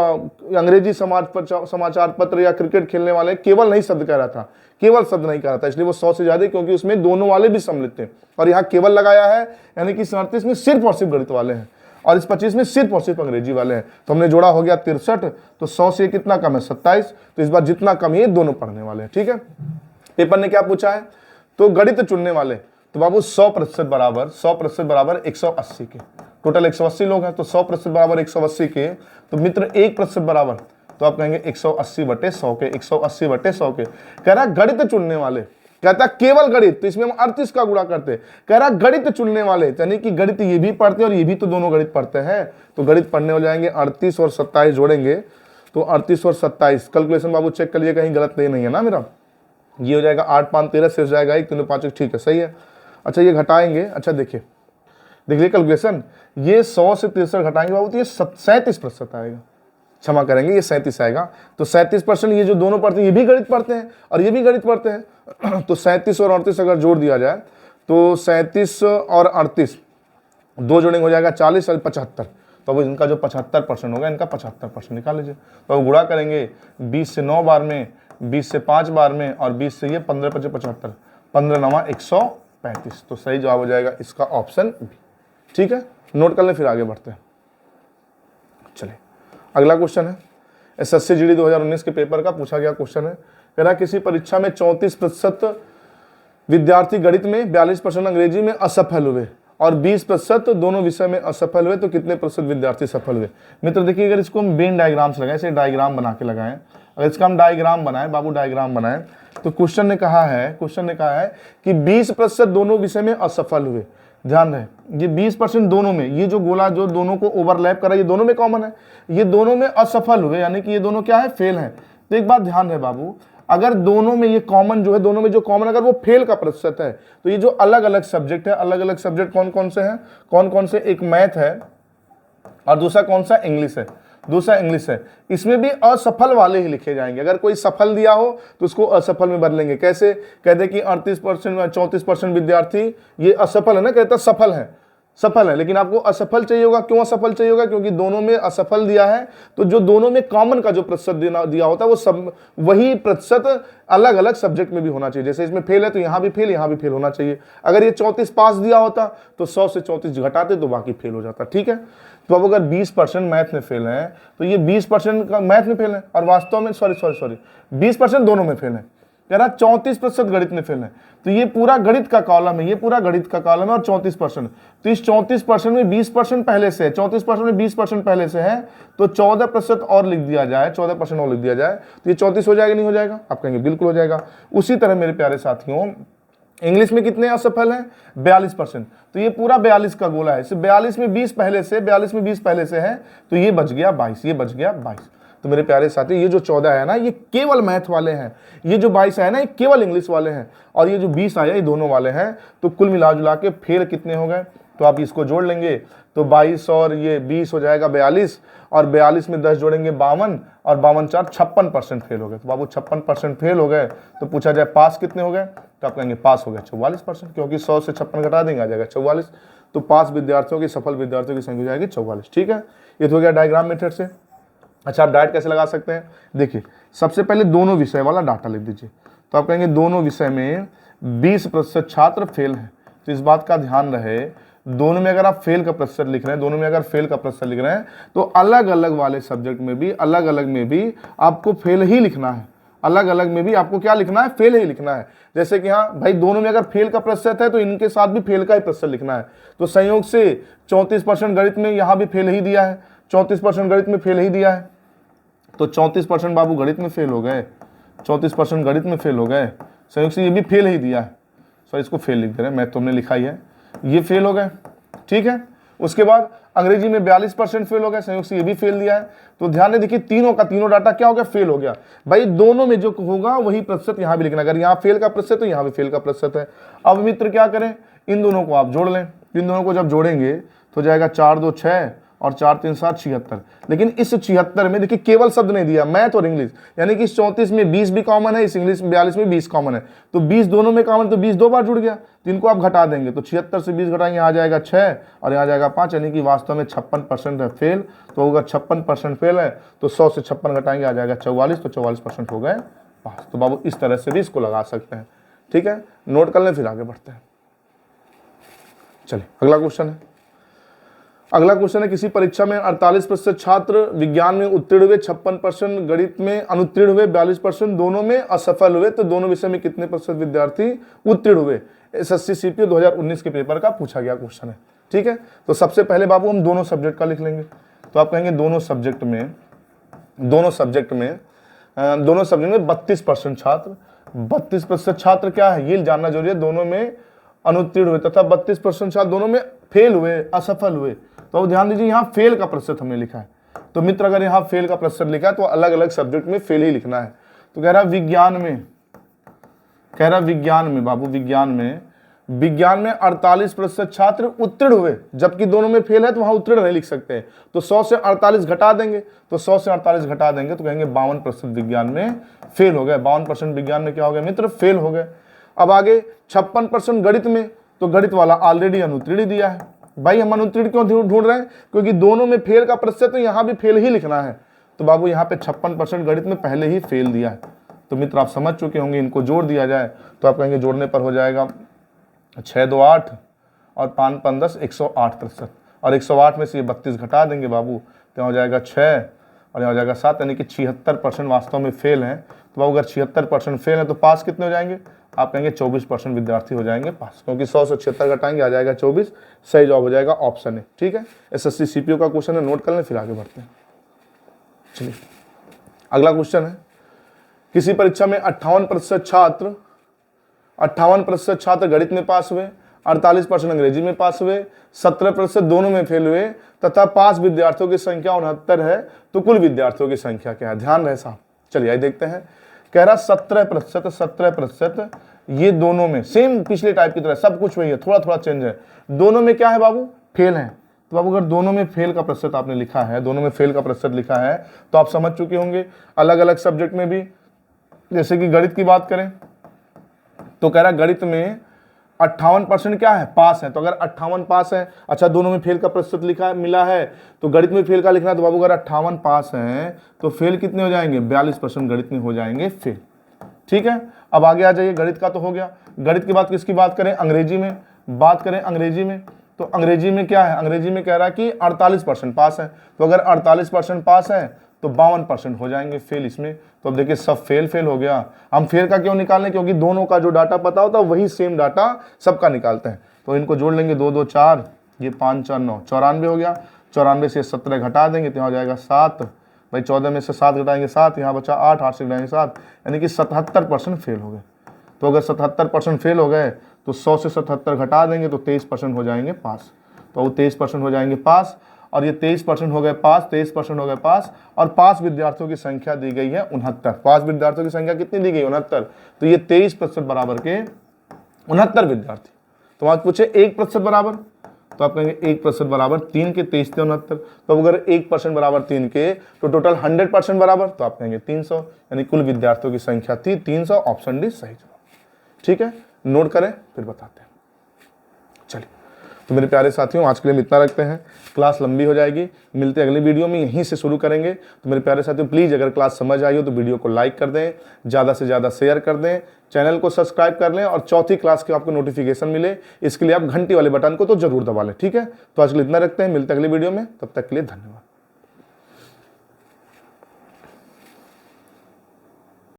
अंग्रेजी समाचार पत्र या क्रिकेट खेलने वाले केवल नहीं शब्द कह रहा था, केवल शब्द नहीं कह रहा था, इसलिए वो 100 से ज्यादा, क्योंकि उसमें दोनों वाले भी सम्मिलित थे। और यहाँ केवल लगाया है, यानी कि 37 में सिर्फ और सिर्फ गणित वाले हैं और इस 25 में सिर्फ और सिर्फ अंग्रेजी वाले हैं। तो हमने जोड़ा हो गया 63, तो 100 से कितना कम है? 27। तो इस बार जितना कम है दोनों पढ़ने वाले हैं, ठीक है। पेपर ने क्या पूछा है? तो गणित चुनने वाले, तो बाबू 100% बराबर 180 के, टोटल 180 लोग हैं, तो 100% बराबर 180 के। तो मित्र 1% बराबर, तो आप कहेंगे 180/100 के, 180/100 के। कह रहा गणित चुनने वाले, कहता केवल गणित, तो इसमें हम 38 का गुणा करते। कह रहा गणित चुनने वाले, यानी कि गणित ये भी पढ़ते हैं और ये भी तो दोनों गणित पढ़ते हैं। तो गणित पढ़ने हो जाएंगे 38 और 27 जोड़ेंगे, तो 38 और 27। कैलकुलेशन बाबू चेक कर लिए, कहीं गलत नहीं है ना मेरा। ये हो जाएगा 8 5 13 से जाएगा 1 3 5, ठीक है, सही है। अच्छा, ये घटाएंगे, अच्छा देखिए कैलकुलेशन, ये 100 से 63 घटाएंगे बाबू, तो ये 37% आएगा, क्षमा करेंगे ये 37 आएगा। तो 37% ये जो दोनों पढ़ते हैं, ये भी गणित पढ़ते हैं और ये भी गणित पढ़ते हैं। तो 37 और 38 अगर जोड़ दिया जाए, तो 37 और 38 दो जोड़ेंगे हो जाएगा 40 और 75। तो अब इनका जो 75% होगा, इनका 75% निकाल लीजिए। तो अब गुणा करेंगे 20 से 9 बार में, 20 से 5 बार में, और 20 से ये 15 5 75, 15 9 135। तो सही जवाब हो जाएगा इसका ऑप्शन बी, ठीक है। नोट कर लें, फिर आगे बढ़ते हैं। चलिए, अगला क्वेश्चन है एसएससी जीडी 2019 के पेपर का पूछा गया क्वेश्चन है। कह रहा किसी परीक्षा में 34% विद्यार्थी गणित में, 42% अंग्रेजी में असफल हुए और 20% दोनों विषय में असफल हुए, तो कितने प्रतिशत विद्यार्थी सफल हुए? मित्र देखिए, अगर इसको हम वेन डायग्राम से लगाएं, इसे डायग्राम बना के लगाएं, अगर इसका हम डायग्राम बनाएं बाबू, डायग्राम बनाएं, तो क्वेश्चन ने कहा है कि 20% दोनों विषय में असफल हुए। ध्यान रहे, ये 20% दोनों में, ये जो गोला जो दोनों को ओवरलैप करा, ये दोनों में कॉमन है, ये दोनों में असफल हुए, यानी कि ये दोनों क्या है? फेल है। तो एक बात ध्यान रहे बाबू, अगर दोनों में ये कॉमन जो है, दोनों में जो कॉमन अगर वो फेल का प्रतिशत है, तो ये जो अलग अलग सब्जेक्ट है, अलग अलग सब्जेक्ट कौन कौन से हैं, कौन कौन से, एक मैथ है और दूसरा कौन सा, इंग्लिश है, दूसरा इंग्लिश है। इसमें भी असफल वाले ही लिखे जाएंगे। अगर कोई सफल दिया हो तो उसको असफल में बदलेंगे। कैसे, कहते कि 38% 34% विद्यार्थी ये असफल है ना, कहता सफल है, सफल है, लेकिन आपको असफल चाहिए होगा। क्यों असफल चाहिए होगा, क्योंकि दोनों में असफल दिया है, तो जो दोनों में कॉमन का जो प्रतिशत दिया होता है वो सब वही प्रतिशत अलग अलग सब्जेक्ट में भी होना चाहिए। जैसे इसमें फेल है तो यहाँ भी फेल, यहाँ भी फेल होना चाहिए। अगर ये 34 पास दिया होता तो 100 से 34 घटाते तो बाकी फेल हो जाता। ठीक है, तो अब अगर 20% मैथ में फेल है तो ये 20% का मैथ में फेल है, और वास्तव में सॉरी 20% दोनों में फेल है, कह रहा 34% गणित में फेल है। तो ये पूरा गणित का कॉलम है, ये पूरा गणित का कॉलम है, और 34%। तो इस 34% में 20% पहले से है, 34% में 20% पहले से है, तो 14% और लिख दिया जाए, 14% और लिख दिया जाए तो ये 34 हो जाएगा, नहीं हो जाएगा? आप कहेंगे बिल्कुल हो जाएगा। उसी तरह मेरे प्यारे साथियों, इंग्लिश में कितने असफल हैं, 42%। तो ये पूरा 42 का गोला है। 42 में 20 पहले से, 42 में 20 पहले से है, तो ये बच गया 22, ये बच गया 22। तो मेरे प्यारे साथी, ये जो 14 है ना, ये केवल मैथ वाले हैं, ये जो 22 है ना, ये केवल इंग्लिश वाले हैं, और ये जो 20 आया ये दोनों वाले हैं। तो कुल मिला जुला के फेल कितने हो गए, तो आप इसको जोड़ लेंगे तो 22 और ये 20 हो जाएगा 42, और 42 में 10 जोड़ेंगे 52, और 52 4 56% फेल हो गए। तो बाबू 56% फेल हो गए, तो पूछा जाए पास कितने हो गए, तो आप कहेंगे पास हो गए 44%, क्योंकि 100 से 56 घटा देंगे आ जाएगा 44। तो पास विद्यार्थियों की, सफल विद्यार्थियों की संख्या हो जाएगी 44। ठीक है, ये तो हो गया डायग्राम मेथड से। अच्छा, आप डायरेक्ट कैसे लगा सकते हैं, देखिए सबसे पहले दोनों विषय वाला डाटा लिख दीजिए। तो आप कहेंगे दोनों विषय में 20% छात्र फेल हैं। तो इस बात का ध्यान रहे, दोनों में अगर आप फेल का प्रतिशत लिख रहे हैं, दोनों में अगर फेल का प्रतिशत लिख रहे हैं, तो अलग अलग वाले सब्जेक्ट में भी, अलग अलग में भी आपको फेल ही लिखना है। अलग अलग में भी आपको क्या लिखना है, फेल ही लिखना है। जैसे कि हाँ भाई, दोनों में अगर फेल का प्रतिशत है तो इनके साथ भी फेल का ही प्रतिशत लिखना है। तो संयोग से 34% गणित में यहाँ भी फेल ही दिया है, 34% गणित में फेल ही दिया है, तो 34% बाबू गणित में फेल हो गए, 34% गणित में फेल हो गए। संयोग से ये भी फेल ही दिया है, सॉरी इसको फेल लिख दे रहे हैं, मैं तुमने लिखा ही है, ये फेल हो गए। ठीक है, उसके बाद अंग्रेजी में 42% फेल हो गए, संयोग से ये भी फेल दिया है। तो ध्यान में देखिए, तीनों का तीनों डाटा क्या हो गया, फेल हो गया। भाई दोनों में जो होगा वही प्रतिशत यहाँ भी लिखना, अगर यहाँ फेल का प्रतिशत तो यहाँ भी फेल का प्रतिशत है। अब मित्र क्या करें, इन दोनों को आप जोड़ लें। इन दोनों को जब जोड़ेंगे तो जाएगा 4 2 6 और 4 3 7 76। लेकिन इस 76 में देखिए केवल शब्द नहीं दिया, मैथ और इंग्लिश, यानी कि इस 34 में 20 भी कॉमन है, इस इंग्लिश में 42 में 20 कॉमन है। तो 20 दोनों में कॉमन, तो 20 दो बार जुड़ गया, तो इनको आप घटा देंगे। तो 76 से 20 घटाएंगे, आ जाएगा 6 और यहाँ जाएगा 5, यानी कि वास्तव में 56% है फेल। तो अगर 56% फेल है तो 100 से 56 घटाएंगे, आ जाएगा 44, तो 44% हो गए पास। तो बाबू इस तरह से भी इसको लगा सकते हैं। ठीक है, नोट कर लें, फिर आगे बढ़ते हैं। चलिए अगला क्वेश्चन है। अगला क्वेश्चन है, किसी परीक्षा में 48% छात्र विज्ञान में उत्तीर्ण हुए, 56% गणित में अनुत्तीर्ण हुए, 42% दोनों में असफल हुए, तो दोनों विषय में कितने प्रतिशत विद्यार्थी उत्तीर्ण हुए? एसएससी सीपीओ 2019 के पेपर का पूछा गया क्वेश्चन है। ठीक है, तो सबसे पहले बाबू हम दोनों सब्जेक्ट का लिख लेंगे। तो आप कहेंगे दोनों सब्जेक्ट में 32% छात्र, 32% छात्र क्या है ये जानना जरूरी है, दोनों में अनुत्तीर्ण हुए तथा 32% छात्र दोनों में फेल हुए, असफल हुए। तो ध्यान दीजिए, यहाँ फेल का प्रतिशत हमने लिखा है। तो मित्र अगर यहाँ फेल का प्रतिशत लिखा है तो अलग अलग सब्जेक्ट में फेल ही लिखना है। तो कह रहा विज्ञान में बाबू, विज्ञान में 48% छात्र उत्तीर्ण हुए, जबकि दोनों में फेल है तो वहां उत्तीर्ण नहीं लिख सकते। तो 100 से 48 घटा देंगे, तो 100 से 48 घटा देंगे तो कहेंगे 52% विज्ञान में फेल हो गए। 52% विज्ञान में क्या हो गया मित्र, फेल हो गए। अब आगे 56% गणित में, तो गणित वाला ऑलरेडी अनुत्तीर्ण दिया है। भाई हम अनुत्तीर्ण क्यों ढूंढ रहे हैं, क्योंकि दोनों में फेल का प्रतिशत, तो यहाँ भी फेल ही लिखना है। तो बाबू यहाँ पे 56% गणित में पहले ही फेल दिया है। तो मित्र आप समझ चुके होंगे, इनको जोड़ दिया जाए तो आप कहेंगे जोड़ने पर हो जाएगा 6 2 8 और 5 5 10 108%, और 108 में से ये 32 घटा देंगे बाबू, तो हो जाएगा 6 और यहाँ हो जाएगा 7, यानी कि 76% वास्तव में फेल हैं। तो बाबू अगर 76% फेल है तो पास कितने हो जाएंगे, आप कहेंगे 24% विद्यार्थी हो जाएंगे पास, क्योंकि 100 से 76 घटाएंगे, आ जाएगा 24। सही जवाब हो जाएगा ऑप्शन है। ठीक है, एसएससी सीपीओ का क्वेश्चन है, नोट कर लें, फिर आगे बढ़ते हैं। चलिए अगला क्वेश्चन है, किसी परीक्षा में 58% छात्र गणित में पास हुए, 48% अंग्रेजी में पास हुए, 17% दोनों में फेल हुए तथा पास विद्यार्थियों की संख्या 69 है, तो कुल विद्यार्थियों की संख्या क्या है? ध्यान रहे साहब। चलिए आइए देखते हैं। कह रहा 17%, 17%, ये दोनों में सेम पिछले टाइप की तरह सब कुछ वही है, थोड़ा थोड़ा चेंज है। दोनों में क्या है बाबू, फेल है। तो बाबू अगर दोनों में फेल का प्रतिशत आपने लिखा है, दोनों में फेल का प्रतिशत लिखा है, तो आप समझ चुके होंगे। अलग अलग सब्जेक्ट में भी, जैसे कि गणित की बात करें तो कह रहा गणित में 58% क्या है, पास है। तो अगर 58 पास है, अच्छा दोनों में फेल का प्रतिशत लिखा है, मिला है, तो गणित में फेल का लिखना है। तो बाबू अगर 58 पास है तो फेल कितने हो जाएंगे, 42% गणित में हो जाएंगे फेल। ठीक है, अब आगे आ जाइए। गणित का तो हो गया। गणित की बात किसकी बात करें, अंग्रेजी में बात करें। अंग्रेजी में तो अंग्रेजी में क्या है, अंग्रेजी में कह रहा है कि 48% पास है। तो अगर 48% पास है तो 52% हो जाएंगे फेल इसमें। तो अब देखिए सब फेल फेल हो गया। हम फेल का क्यों निकाल लें, क्योंकि दोनों का जो डाटा पता होता है वही सेम डाटा सबका निकालते हैं। तो इनको जोड़ लेंगे, 2 2 4, ये 5 4 9, 94 हो गया। 94 से 17 घटा देंगे तो यहाँ हो जाएगा 7। भाई 14 में से 7 घटाएंगे 7, यहाँ बचा 8, 8 से घटाएंगे 7, यानी कि 77% फेल हो गए। तो अगर 77% फेल हो गए तो 100 से 77 घटा देंगे तो 23% हो जाएंगे पास। तो वो 23% हो जाएंगे पास, और ये 23% हो गए पास, 23% हो गए पास। और पास विद्यार्थियों की संख्या दी गई है 69। पास विद्यार्थियों की संख्या कितनी दी गई, 69। तो ये 23% बराबर के 69 विद्यार्थी। तो आज पूछे 1% बराबर, तो आप कहेंगे 1% बराबर 3 के 23 से 69। तो अगर 1% बराबर 3 के तो टोटल 100% बराबर, तो आप कहेंगे 300, यानी कुल विद्यार्थियों की संख्या थी 300। ऑप्शन डी सही जवाब। ठीक है, नोट करें फिर बताते हैं। चलिए, तो मेरे प्यारे साथियों आज के लिए हम इतना रखते हैं, क्लास लंबी हो जाएगी। मिलते हैं अगली वीडियो में, यहीं से शुरू करेंगे। तो मेरे प्यारे साथियों प्लीज़ अगर क्लास समझ आई हो तो वीडियो को लाइक कर दें, ज़्यादा से ज़्यादा शेयर कर दें, चैनल को सब्सक्राइब कर लें, और चौथी क्लास के आपको नोटिफिकेशन मिले इसके लिए आप घंटी वाले बटन को तो जरूर दबा लें। ठीक है, तो आज के लिए इतना रखते हैं, मिलते हैं अगली वीडियो में, तब तक के लिए धन्यवाद।